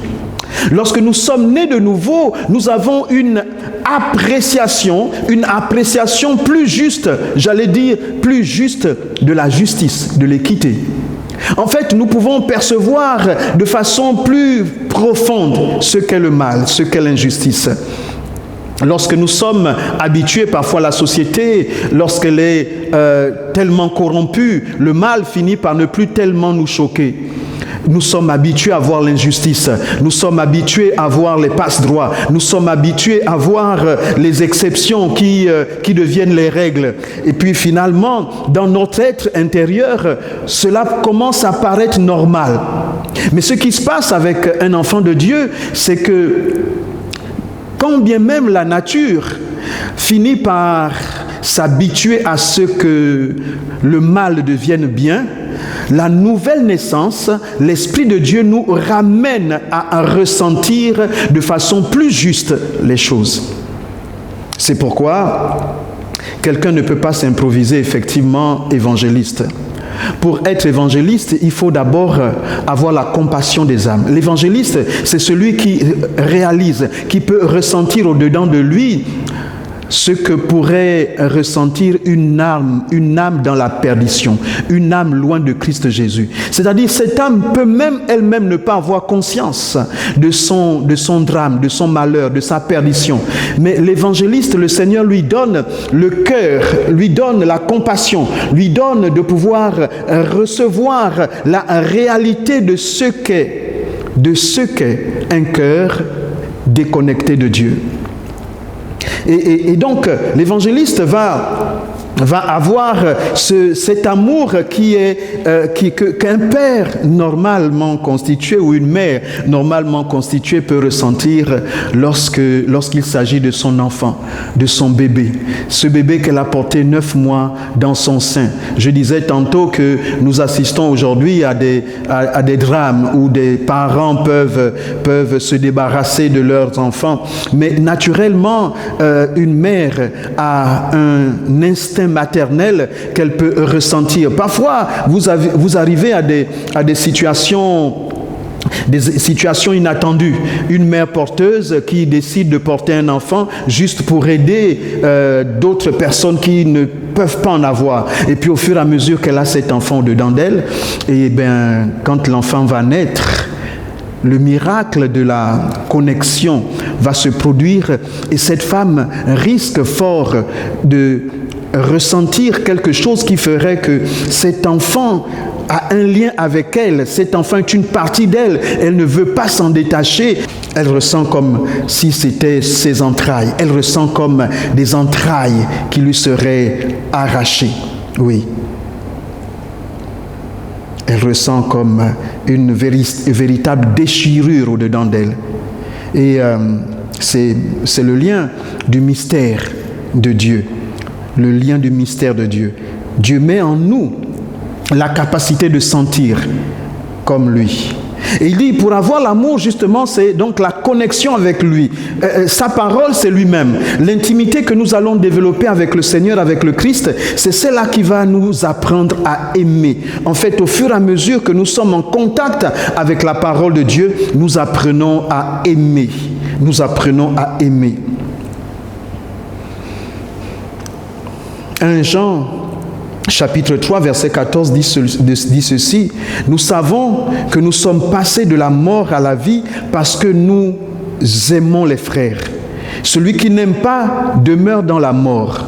Lorsque nous sommes nés de nouveau, nous avons une appréciation plus juste, j'allais dire plus juste de la justice, de l'équité. En fait, nous pouvons percevoir de façon plus profonde ce qu'est le mal, ce qu'est l'injustice. Lorsque nous sommes habitués, parfois la société, lorsqu'elle est tellement corrompue, le mal finit par ne plus tellement nous choquer. Nous sommes habitués à voir l'injustice. Nous sommes habitués à voir les passe-droits. Nous sommes habitués à voir les exceptions qui deviennent les règles. Et puis finalement, dans notre être intérieur, cela commence à paraître normal. Mais ce qui se passe avec un enfant de Dieu, c'est que quand bien même la nature finit par s'habituer à ce que le mal devienne bien, la nouvelle naissance, l'Esprit de Dieu nous ramène à ressentir de façon plus juste les choses. C'est pourquoi quelqu'un ne peut pas s'improviser effectivement évangéliste. Pour être évangéliste, il faut d'abord avoir la compassion des âmes. L'évangéliste, c'est celui qui réalise, qui peut ressentir au-dedans de lui ce que pourrait ressentir une âme dans la perdition, une âme loin de Christ Jésus. C'est-à-dire, cette âme peut même elle-même ne pas avoir conscience de son drame, de son malheur, de sa perdition. Mais l'évangéliste, le Seigneur lui donne le cœur, lui donne la compassion, lui donne de pouvoir recevoir la réalité de ce qu'est un cœur déconnecté de Dieu. Et donc, l'évangéliste va avoir cet amour qu'un père normalement constitué ou une mère normalement constituée peut ressentir lorsqu'il s'agit de son enfant, de son bébé. Ce bébé qu'elle a porté 9 mois dans son sein. Je disais tantôt que nous assistons aujourd'hui à des drames où des parents peuvent se débarrasser de leurs enfants. Mais naturellement, une mère a un instinct maternel qu'elle peut ressentir. Parfois, vous arrivez à des situations inattendues. Une mère porteuse qui décide de porter un enfant juste pour aider d'autres personnes qui ne peuvent pas en avoir. Et puis au fur et à mesure qu'elle a cet enfant dedans d'elle, et bien, quand l'enfant va naître, le miracle de la connexion va se produire et cette femme risque fort de ressentir quelque chose qui ferait que cet enfant a un lien avec elle. Cet enfant est une partie d'elle. Elle ne veut pas s'en détacher. Elle ressent comme si c'était ses entrailles. Elle ressent comme des entrailles qui lui seraient arrachées. Oui. Elle ressent comme une véritable déchirure au-dedans d'elle. Et c'est le lien du mystère de Dieu. Le lien du mystère de Dieu. Dieu met en nous la capacité de sentir comme lui. Et il dit, pour avoir l'amour, justement, c'est donc la connexion avec lui. Sa parole, c'est lui-même. L'intimité que nous allons développer avec le Seigneur, avec le Christ, c'est celle-là qui va nous apprendre à aimer. En fait, au fur et à mesure que nous sommes en contact avec la parole de Dieu, nous apprenons à aimer. Nous apprenons à aimer. 1 Jean chapitre 3, verset 14 dit ceci. Nous savons que nous sommes passés de la mort à la vie parce que nous aimons les frères. Celui qui n'aime pas demeure dans la mort.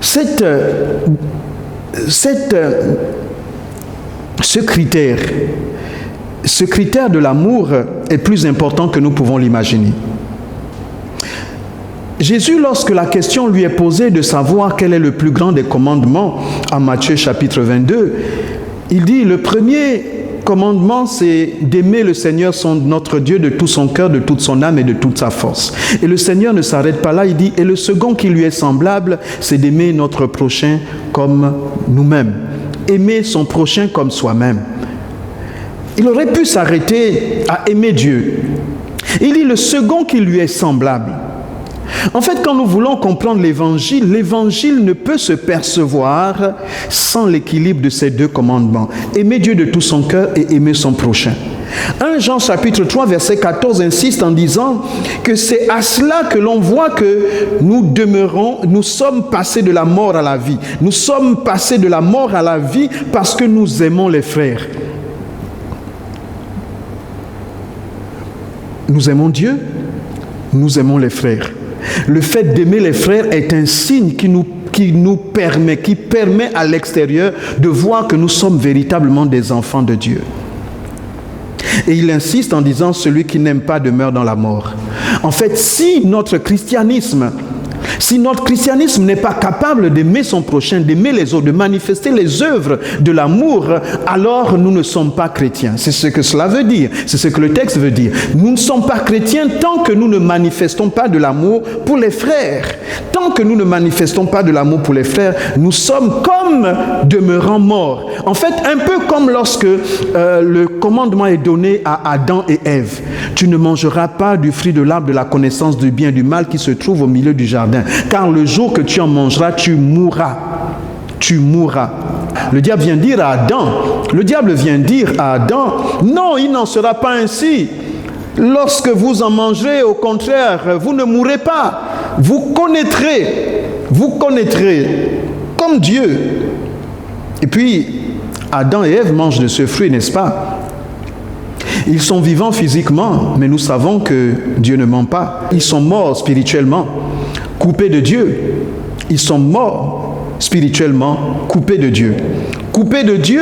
Ce critère de l'amour est plus important que nous pouvons l'imaginer. Jésus, lorsque la question lui est posée de savoir quel est le plus grand des commandements, en Matthieu chapitre 22, il dit, le premier commandement, c'est d'aimer le Seigneur, notre Dieu, de tout son cœur, de toute son âme et de toute sa force. Et le Seigneur ne s'arrête pas là, il dit, et le second qui lui est semblable, c'est d'aimer notre prochain comme nous-mêmes. Aimer son prochain comme soi-même. Il aurait pu s'arrêter à aimer Dieu. Il dit, le second qui lui est semblable. En fait, quand nous voulons comprendre l'évangile ne peut se percevoir sans l'équilibre de ces deux commandements. Aimer Dieu de tout son cœur et aimer son prochain. 1 Jean chapitre 3 verset 14 insiste en disant que c'est à cela que l'on voit que nous sommes passés de la mort à la vie. Nous sommes passés de la mort à la vie parce que nous aimons les frères. Nous aimons Dieu, nous aimons les frères. Le fait d'aimer les frères est un signe qui permet à l'extérieur de voir que nous sommes véritablement des enfants de Dieu. Et il insiste en disant, celui qui n'aime pas demeure dans la mort. En fait, si notre christianisme n'est pas capable d'aimer son prochain, d'aimer les autres, de manifester les œuvres de l'amour, alors nous ne sommes pas chrétiens. C'est ce que cela veut dire. C'est ce que le texte veut dire. Nous ne sommes pas chrétiens tant que nous ne manifestons pas de l'amour pour les frères. Tant que nous ne manifestons pas de l'amour pour les frères, nous sommes comme demeurant morts. En fait, un peu comme lorsque le commandement est donné à Adam et Ève. Tu ne mangeras pas du fruit de l'arbre de la connaissance du bien et du mal qui se trouve au milieu du jardin. Car le jour que tu en mangeras, tu mourras. Tu mourras. Le diable vient dire à Adam, non, il n'en sera pas ainsi. Lorsque vous en mangerez, au contraire, vous ne mourrez pas. vous connaîtrez comme Dieu. Et puis, Adam et Ève mangent de ce fruit, n'est-ce pas? Ils sont vivants physiquement, mais nous savons que Dieu ne ment pas. Ils sont morts spirituellement, coupés de Dieu. Ils sont morts spirituellement, coupés de Dieu. Coupés de Dieu,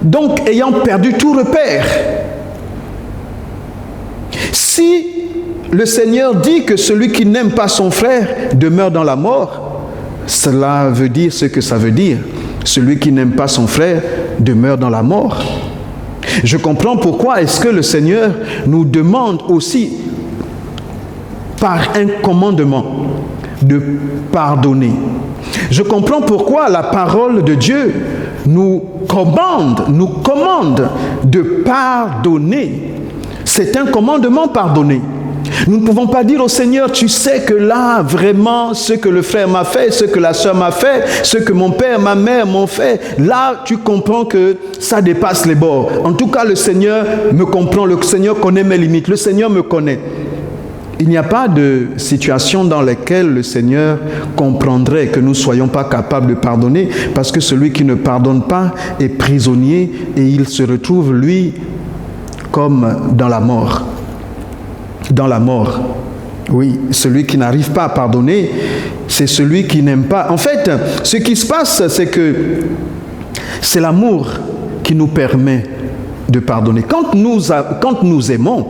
donc ayant perdu tout repère. Si le Seigneur dit que celui qui n'aime pas son frère demeure dans la mort, cela veut dire ce que ça veut dire. Celui qui n'aime pas son frère demeure dans la mort. Je comprends pourquoi est-ce que le Seigneur nous demande aussi, par un commandement, de pardonner. Je comprends pourquoi la parole de Dieu nous commande de pardonner. C'est un commandement, pardonner. Nous ne pouvons pas dire au Seigneur, tu sais que là, vraiment, ce que le frère m'a fait, ce que la soeur m'a fait, ce que mon père, ma mère m'ont fait, là, tu comprends que ça dépasse les bords. En tout cas, le Seigneur me comprend, le Seigneur connaît mes limites, le Seigneur me connaît. Il n'y a pas de situation dans laquelle le Seigneur comprendrait que nous ne soyons pas capables de pardonner, parce que celui qui ne pardonne pas est prisonnier et il se retrouve, lui, comme dans la mort. Dans la mort. Oui, celui qui n'arrive pas à pardonner, c'est celui qui n'aime pas. En fait, ce qui se passe, c'est que c'est l'amour qui nous permet de pardonner. Quand nous aimons,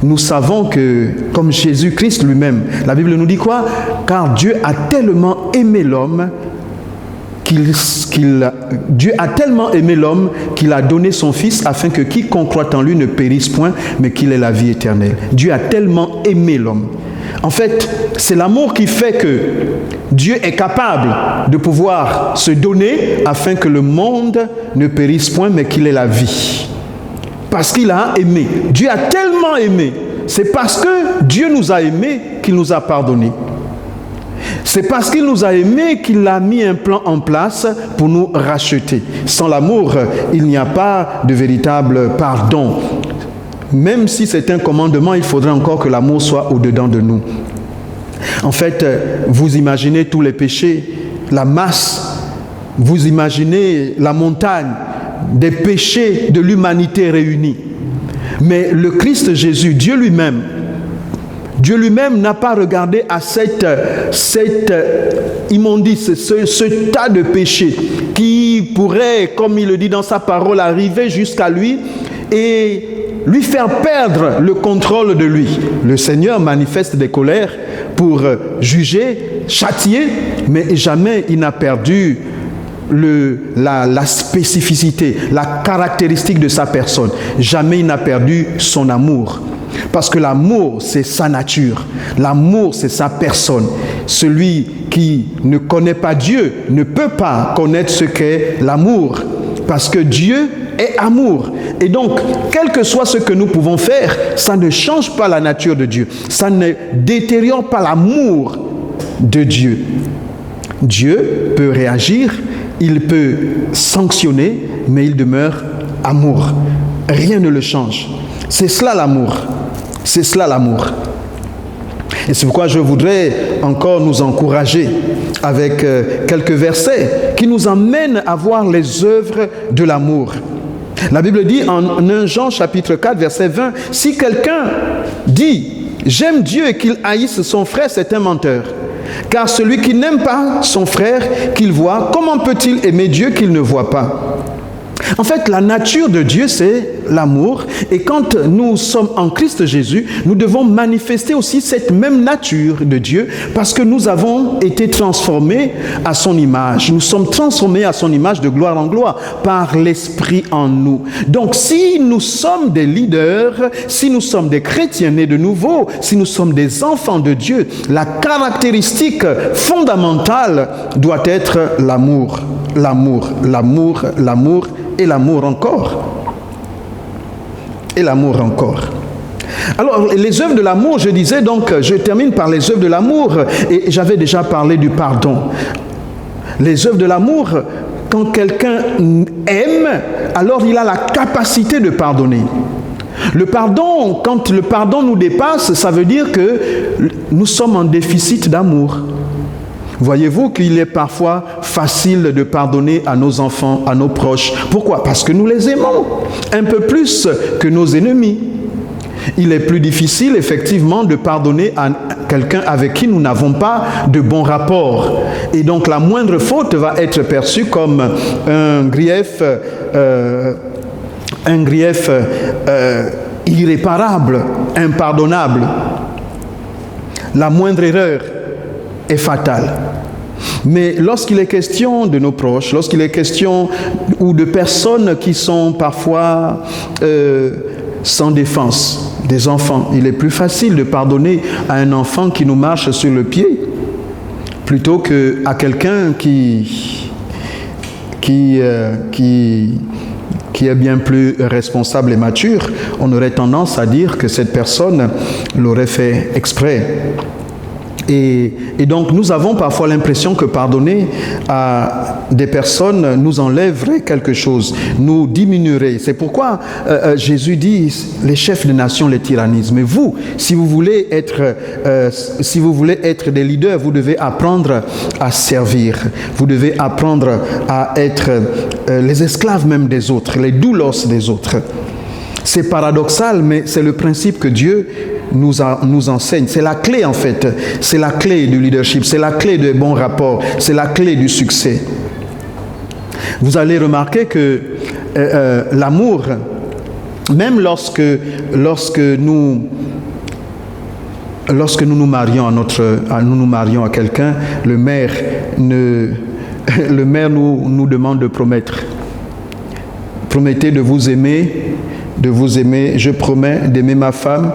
nous savons que, comme Jésus-Christ lui-même, la Bible nous dit quoi? Car Dieu a tellement aimé l'homme Dieu a tellement aimé l'homme qu'il a donné son Fils afin que quiconque croit en lui ne périsse point, mais qu'il ait la vie éternelle. Dieu a tellement aimé l'homme. En fait, c'est l'amour qui fait que Dieu est capable de pouvoir se donner afin que le monde ne périsse point, mais qu'il ait la vie. Parce qu'il a aimé. Dieu a tellement aimé. C'est parce que Dieu nous a aimés qu'il nous a pardonné. C'est parce qu'il nous a aimés qu'il a mis un plan en place pour nous racheter. Sans l'amour, il n'y a pas de véritable pardon. Même si c'est un commandement, il faudrait encore que l'amour soit au-dedans de nous. En fait, vous imaginez tous les péchés, la masse, vous imaginez la montagne des péchés de l'humanité réunis. Mais le Christ Jésus, Dieu lui-même n'a pas regardé à cette immondice, ce tas de péchés qui pourrait, comme il le dit dans sa parole, arriver jusqu'à lui et lui faire perdre le contrôle de lui. Le Seigneur manifeste des colères pour juger, châtier, mais jamais il n'a perdu la spécificité, la caractéristique de sa personne. Jamais il n'a perdu son amour. Parce que l'amour, c'est sa nature. L'amour, c'est sa personne. Celui qui ne connaît pas Dieu ne peut pas connaître ce qu'est l'amour. Parce que Dieu est amour. Et donc, quel que soit ce que nous pouvons faire, ça ne change pas la nature de Dieu. Ça ne détériore pas l'amour de Dieu. Dieu peut réagir, il peut sanctionner, mais il demeure amour. Rien ne le change. C'est cela l'amour. C'est cela l'amour. Et c'est pourquoi je voudrais encore nous encourager avec quelques versets qui nous emmènent à voir les œuvres de l'amour. La Bible dit en 1 Jean chapitre 4 verset 20, si quelqu'un dit « J'aime Dieu » et qu'il haïsse son frère, c'est un menteur. Car celui qui n'aime pas son frère qu'il voit, comment peut-il aimer Dieu qu'il ne voit pas? En fait, la nature de Dieu, c'est l'amour. Et quand nous sommes en Christ Jésus, nous devons manifester aussi cette même nature de Dieu parce que nous avons été transformés à son image. Nous sommes transformés à son image de gloire en gloire par l'Esprit en nous. Donc, si nous sommes des leaders, si nous sommes des chrétiens nés de nouveau, si nous sommes des enfants de Dieu, la caractéristique fondamentale doit être l'amour. L'amour, l'amour, l'amour et l'amour encore. Et l'amour encore. Alors, les œuvres de l'amour, je disais donc, je termine par les œuvres de l'amour, et j'avais déjà parlé du pardon. Les œuvres de l'amour, quand quelqu'un aime, alors il a la capacité de pardonner. Le pardon, quand le pardon nous dépasse, ça veut dire que nous sommes en déficit d'amour. Voyez-vous qu'il est parfois facile de pardonner à nos enfants, à nos proches. Pourquoi? Parce que nous les aimons un peu plus que nos ennemis. Il est plus difficile, effectivement, de pardonner à quelqu'un avec qui nous n'avons pas de bon rapport. Et donc, la moindre faute va être perçue comme un grief irréparable, impardonnable. La moindre erreur est fatale. Mais lorsqu'il est question de nos proches, lorsqu'il est question ou de personnes qui sont parfois sans défense, des enfants, il est plus facile de pardonner à un enfant qui nous marche sur le pied plutôt qu'à quelqu'un qui est bien plus responsable et mature. On aurait tendance à dire que cette personne l'aurait fait exprès. Et donc nous avons parfois l'impression que pardonner à des personnes nous enlèverait quelque chose, nous diminuerait. C'est pourquoi Jésus dit, les chefs de nation les tyrannisent. Mais vous, si vous voulez être des leaders, vous devez apprendre à servir. Vous devez apprendre à être les esclaves même des autres, les doulos des autres. C'est paradoxal, mais c'est le principe que Dieu nous enseigne. C'est la clé en fait. C'est la clé du leadership. C'est la clé des bons rapports. C'est la clé du succès. Vous allez remarquer que l'amour, même lorsque nous nous marions à quelqu'un, le maire nous demande de promettre. Promettez de vous aimer. Je promets d'aimer ma femme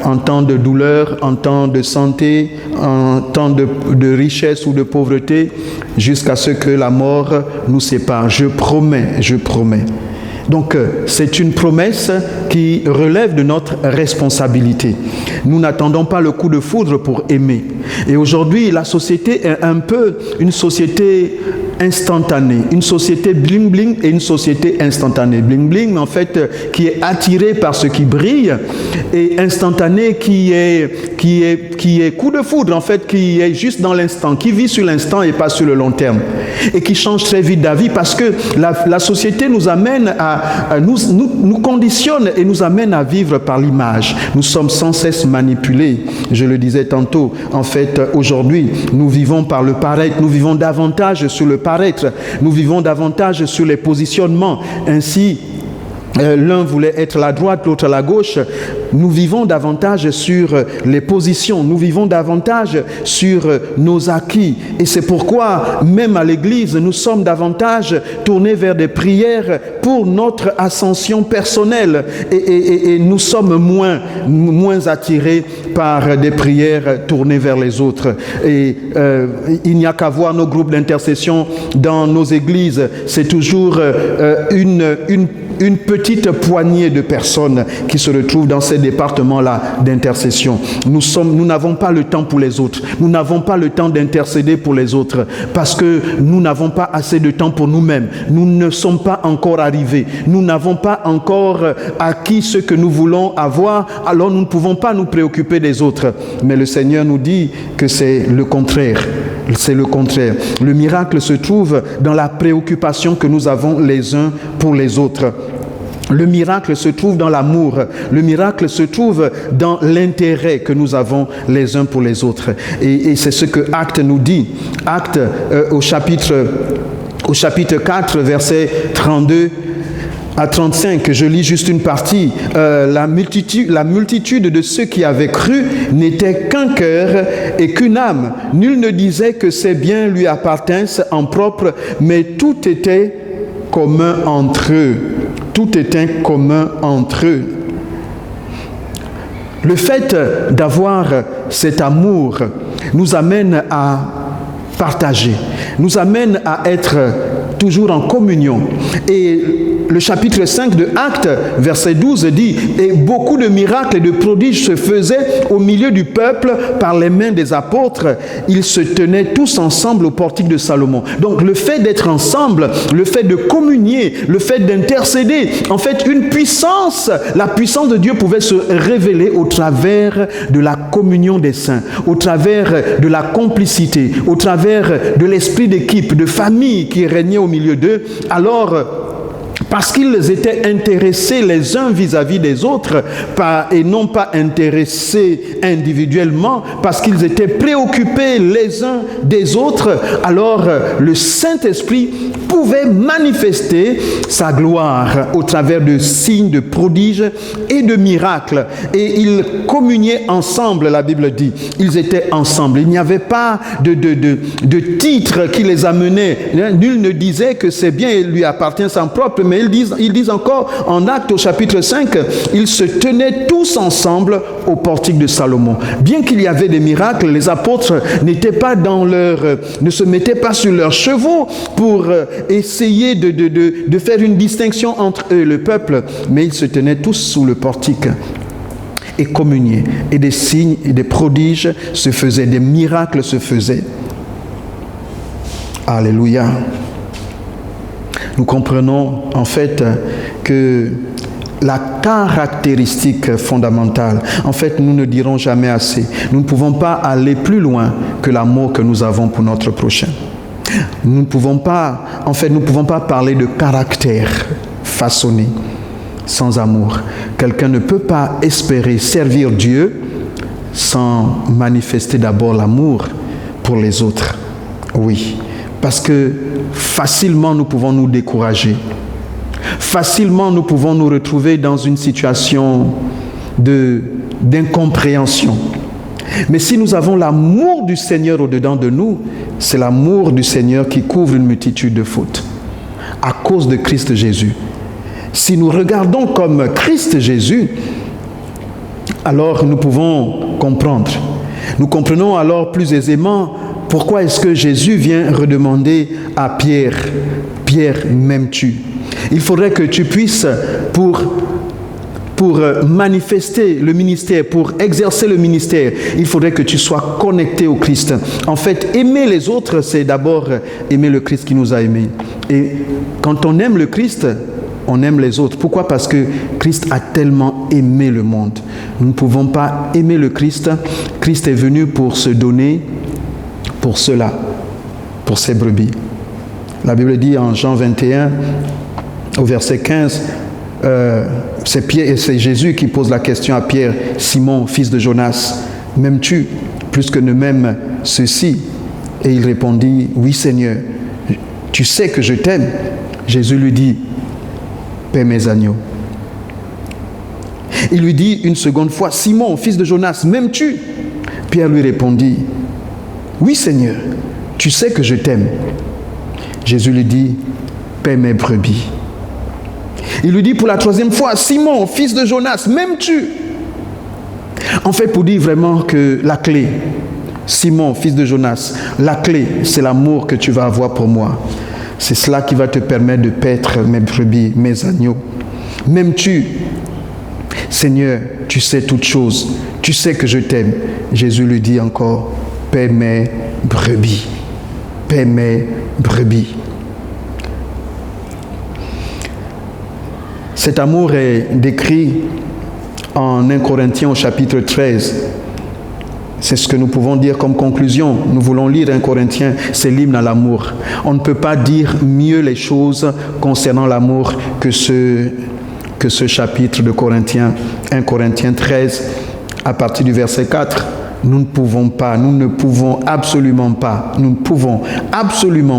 en temps de douleur, en temps de santé, en temps de richesse ou de pauvreté, jusqu'à ce que la mort nous sépare. Je promets. Donc, c'est une promesse qui relève de notre responsabilité. Nous n'attendons pas le coup de foudre pour aimer. Et aujourd'hui, la société est un peu une société instantanée, une société bling-bling et une société instantanée. Bling-bling, en fait, qui est attirée par ce qui brille, et instantané qui est coup de foudre, en fait, qui est juste dans l'instant, qui vit sur l'instant et pas sur le long terme, et qui change très vite d'avis parce que la société nous amène nous conditionne et nous amène à vivre par l'image. Nous sommes sans cesse manipulés. Je le disais tantôt, en fait, aujourd'hui, nous vivons par le paraître, nous vivons davantage sur le paraître, nous vivons davantage sur les positionnements. Ainsi, l'un voulait être à la droite, l'autre à la gauche. Nous vivons davantage sur les positions, nous vivons davantage sur nos acquis. Et c'est pourquoi, même à l'église, nous sommes davantage tournés vers des prières pour notre ascension personnelle. Et nous sommes moins attirés par des prières tournées vers les autres. Et il n'y a qu'à voir nos groupes d'intercession dans nos églises. C'est toujours une petite poignée de personnes qui se retrouvent dans ces départements-là d'intercession. Nous n'avons pas le temps pour les autres. Nous n'avons pas le temps d'intercéder pour les autres parce que nous n'avons pas assez de temps pour nous-mêmes. Nous ne sommes pas encore arrivés. Nous n'avons pas encore acquis ce que nous voulons avoir, alors nous ne pouvons pas nous préoccuper des autres. Mais le Seigneur nous dit que c'est le contraire. C'est le contraire. Le miracle se trouve dans la préoccupation que nous avons les uns pour les autres. Le miracle se trouve dans l'amour. Le miracle se trouve dans l'intérêt que nous avons les uns pour les autres. Et c'est ce que Actes nous dit. Actes au chapitre 4, versets 32 à 35, je lis juste une partie. La multitude de ceux qui avaient cru n'était qu'un cœur et qu'une âme. Nul ne disait que ses biens lui appartinssent en propre, mais tout était commun entre eux. Tout était commun entre eux. Le fait d'avoir cet amour nous amène à partager, nous amène à être toujours en communion. Et le chapitre 5 de Actes, verset 12 dit « Et beaucoup de miracles et de prodiges se faisaient au milieu du peuple par les mains des apôtres. Ils se tenaient tous ensemble au portique de Salomon. » Donc le fait d'être ensemble, le fait de communier, le fait d'intercéder, en fait une puissance, la puissance de Dieu pouvait se révéler au travers de la communion des saints, au travers de la complicité, au travers de l'esprit d'équipe, de famille qui régnait au milieu d'eux. Alors, parce qu'ils étaient intéressés les uns vis-à-vis des autres et non pas intéressés individuellement, parce qu'ils étaient préoccupés les uns des autres, alors le Saint-Esprit pouvait manifester sa gloire au travers de signes, de prodiges et de miracles. Et ils communiaient ensemble, la Bible dit. Ils étaient ensemble. Il n'y avait pas de titre qui les amenait. Nul ne disait que c'est bien, il lui appartient son propre, mais ils disent encore en Actes au chapitre 5, ils se tenaient tous ensemble au portique de Salomon. Bien qu'il y avait des miracles, les apôtres ne se mettaient pas sur leurs chevaux pour essayer de faire une distinction entre eux et le peuple, mais ils se tenaient tous sous le portique et communiaient. Et des signes et des prodiges se faisaient, des miracles se faisaient. Alléluia. Nous comprenons en fait que la caractéristique fondamentale, en fait nous ne dirons jamais assez, nous ne pouvons pas aller plus loin que l'amour que nous avons pour notre prochain. Nous ne pouvons pas parler de caractère façonné sans amour. Quelqu'un ne peut pas espérer servir Dieu sans manifester d'abord l'amour pour les autres. Oui, parce que facilement nous pouvons nous décourager. Facilement nous pouvons nous retrouver dans une situation d'incompréhension. Mais si nous avons l'amour du Seigneur au-dedans de nous, c'est l'amour du Seigneur qui couvre une multitude de fautes à cause de Christ Jésus. Si nous regardons comme Christ Jésus, alors nous pouvons comprendre. Nous comprenons alors plus aisément pourquoi est-ce que Jésus vient redemander à Pierre, « Pierre, m'aimes-tu » ? Il faudrait que tu puisses, pour manifester le ministère, pour exercer le ministère, il faudrait que tu sois connecté au Christ. En fait, aimer les autres, c'est d'abord aimer le Christ qui nous a aimés. Et quand on aime le Christ, on aime les autres. Pourquoi ? Parce que Christ a tellement aimé le monde. Nous ne pouvons pas aimer le Christ. Christ est venu pour se donner pour cela, pour ses brebis. La Bible dit en Jean 21, au verset 15, c'est Jésus qui pose la question à Pierre, « Simon, fils de Jonas, m'aimes-tu plus que ne m'aiment ceux-ci » Et il répondit, « Oui Seigneur, tu sais que je t'aime. » Jésus lui dit, « Paie mes agneaux. » Il lui dit une seconde fois, « Simon, fils de Jonas, m'aimes-tu » Pierre lui répondit, « Oui Seigneur, tu sais que je t'aime. » Jésus lui dit, « Paie mes brebis. » Il lui dit pour la troisième fois, « Simon, fils de Jonas, m'aimes-tu » En fait, pour dire vraiment que la clé, Simon, fils de Jonas, la clé, c'est l'amour que tu vas avoir pour moi. C'est cela qui va te permettre de paître mes brebis, mes agneaux. M'aimes-tu ? Seigneur, tu sais toutes choses. Tu sais que je t'aime. Jésus lui dit encore, paie mes brebis. Paie mes brebis. Cet amour est décrit en 1 Corinthiens au chapitre 13. C'est ce que nous pouvons dire comme conclusion. Nous voulons lire 1 Corinthiens, c'est l'hymne à l'amour. On ne peut pas dire mieux les choses concernant l'amour que ce chapitre de Corinthiens, 1 Corinthiens 13, à partir du verset 4. Nous ne pouvons absolument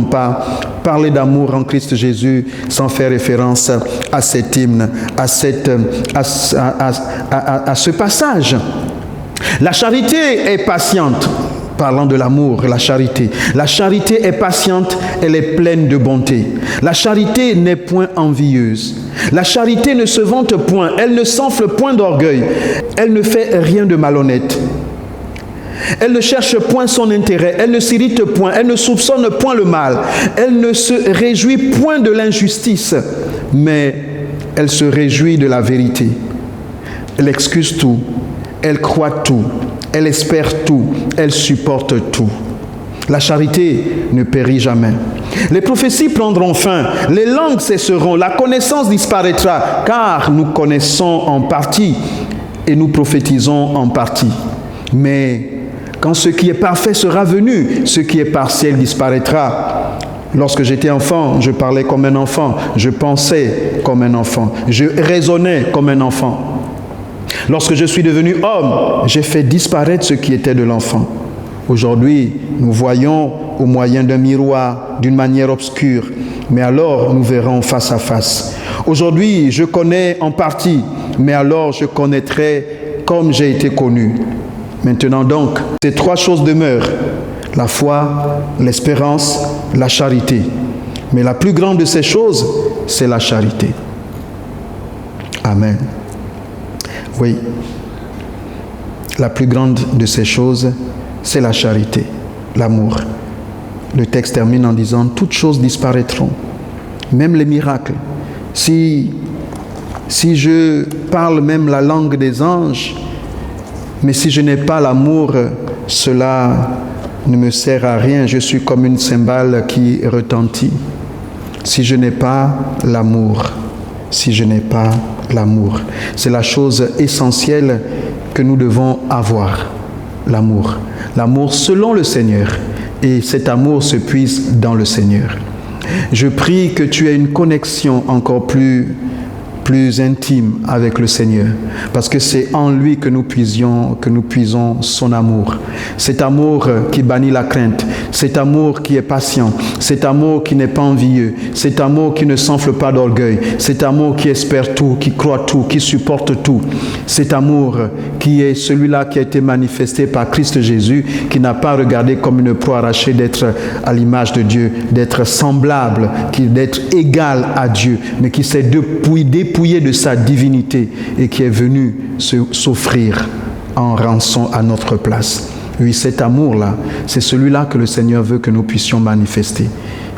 pas parler d'amour en Christ Jésus sans faire référence à cet hymne, à ce passage. La charité est patiente. Parlant de l'amour, la charité. La charité est patiente, elle est pleine de bonté. La charité n'est point envieuse. La charité ne se vante point, elle ne s'enfle point d'orgueil. Elle ne fait rien de malhonnête. Elle ne cherche point son intérêt, elle ne s'irrite point, elle ne soupçonne point le mal, elle ne se réjouit point de l'injustice, mais elle se réjouit de la vérité. Elle excuse tout, elle croit tout, elle espère tout, elle supporte tout. La charité ne périt jamais. Les prophéties prendront fin, les langues cesseront, la connaissance disparaîtra, car nous connaissons en partie et nous prophétisons en partie. Mais quand ce qui est parfait sera venu, ce qui est partiel disparaîtra. Lorsque j'étais enfant, je parlais comme un enfant, je pensais comme un enfant, je raisonnais comme un enfant. Lorsque je suis devenu homme, j'ai fait disparaître ce qui était de l'enfant. Aujourd'hui, nous voyons au moyen d'un miroir, d'une manière obscure, mais alors nous verrons face à face. Aujourd'hui, je connais en partie, mais alors je connaîtrai comme j'ai été connu. Maintenant donc, ces trois choses demeurent: la foi, l'espérance, la charité. Mais la plus grande de ces choses, c'est la charité. Amen. Oui, la plus grande de ces choses, c'est la charité, l'amour. Le texte termine en disant: toutes choses disparaîtront, même les miracles. Si je parle même la langue des anges, mais si je n'ai pas l'amour, cela ne me sert à rien. Je suis comme une cymbale qui retentit. Si je n'ai pas l'amour, si je n'ai pas l'amour, c'est la chose essentielle que nous devons avoir, l'amour. L'amour selon le Seigneur. Et cet amour se puise dans le Seigneur. Je prie que tu aies une connexion encore plus intime avec le Seigneur, parce que c'est en lui que nous puisons son amour. Cet amour qui bannit la crainte, cet amour qui est patient, cet amour qui n'est pas envieux, cet amour qui ne s'enfle pas d'orgueil, cet amour qui espère tout, qui croit tout, qui supporte tout. Cet amour qui est celui-là qui a été manifesté par Christ Jésus, qui n'a pas regardé comme une proie arrachée d'être à l'image de Dieu, d'être semblable, d'être égal à Dieu, mais qui s'est dépouillé de sa divinité et qui est venu s'offrir en rançon à notre place. Oui, cet amour-là, c'est celui-là que le Seigneur veut que nous puissions manifester.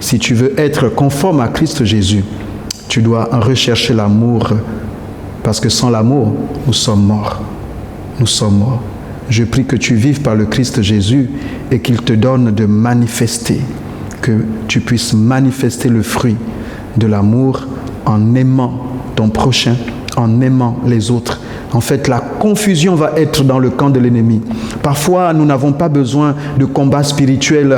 Si tu veux être conforme à Christ Jésus, tu dois rechercher l'amour, parce que sans l'amour, nous sommes morts. Nous sommes morts. Je prie que tu vives par le Christ Jésus et qu'il te donne de manifester, que tu puisses manifester le fruit de l'amour en aimant ton prochain, en aimant les autres. En fait, la confusion va être dans le camp de l'ennemi. Parfois, nous n'avons pas besoin de combats spirituels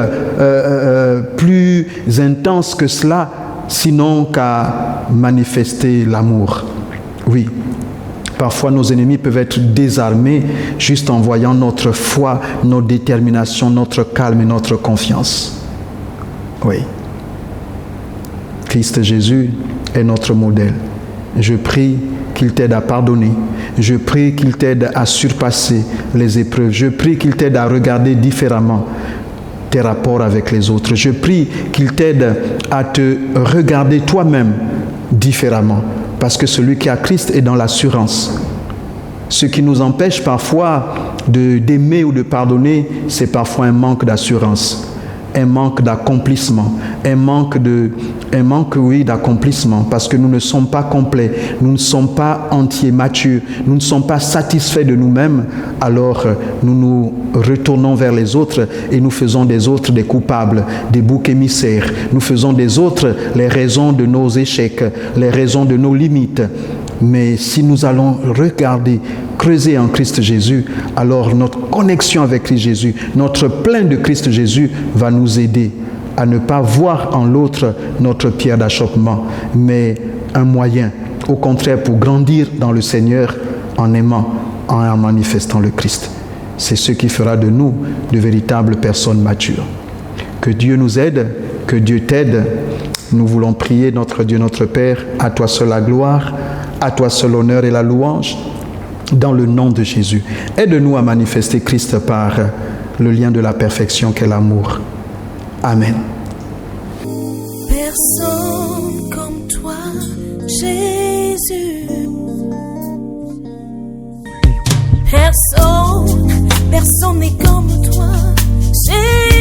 plus intenses que cela, sinon qu'à manifester l'amour. Oui, parfois nos ennemis peuvent être désarmés juste en voyant notre foi, notre détermination, notre calme et notre confiance. Oui. Christ Jésus est notre modèle. Je prie qu'il t'aide à pardonner. Je prie qu'il t'aide à surpasser les épreuves. Je prie qu'il t'aide à regarder différemment tes rapports avec les autres. Je prie qu'il t'aide à te regarder toi-même différemment. Parce que celui qui a Christ est dans l'assurance. Ce qui nous empêche parfois d'aimer ou de pardonner, c'est parfois un manque d'assurance. Un manque d'accomplissement, un manque d'accomplissement, parce que nous ne sommes pas complets, nous ne sommes pas entiers, matures, nous ne sommes pas satisfaits de nous-mêmes, alors nous nous retournons vers les autres et nous faisons des autres des coupables, des boucs émissaires, nous faisons des autres les raisons de nos échecs, les raisons de nos limites. Mais si nous allons regarder, creuser en Christ Jésus, alors notre connexion avec Christ Jésus, notre plein de Christ Jésus va nous aider à ne pas voir en l'autre notre pierre d'achoppement, mais un moyen, au contraire, pour grandir dans le Seigneur en aimant, en manifestant le Christ. C'est ce qui fera de nous de véritables personnes matures. Que Dieu nous aide, que Dieu t'aide. Nous voulons prier notre Dieu, notre Père, à toi seul la gloire, à toi seul l'honneur et la louange, dans le nom de Jésus. Aide-nous à manifester Christ par le lien de la perfection qu'est l'amour. Amen. Personne comme toi, Jésus. Personne personne n'est comme toi. Jésus.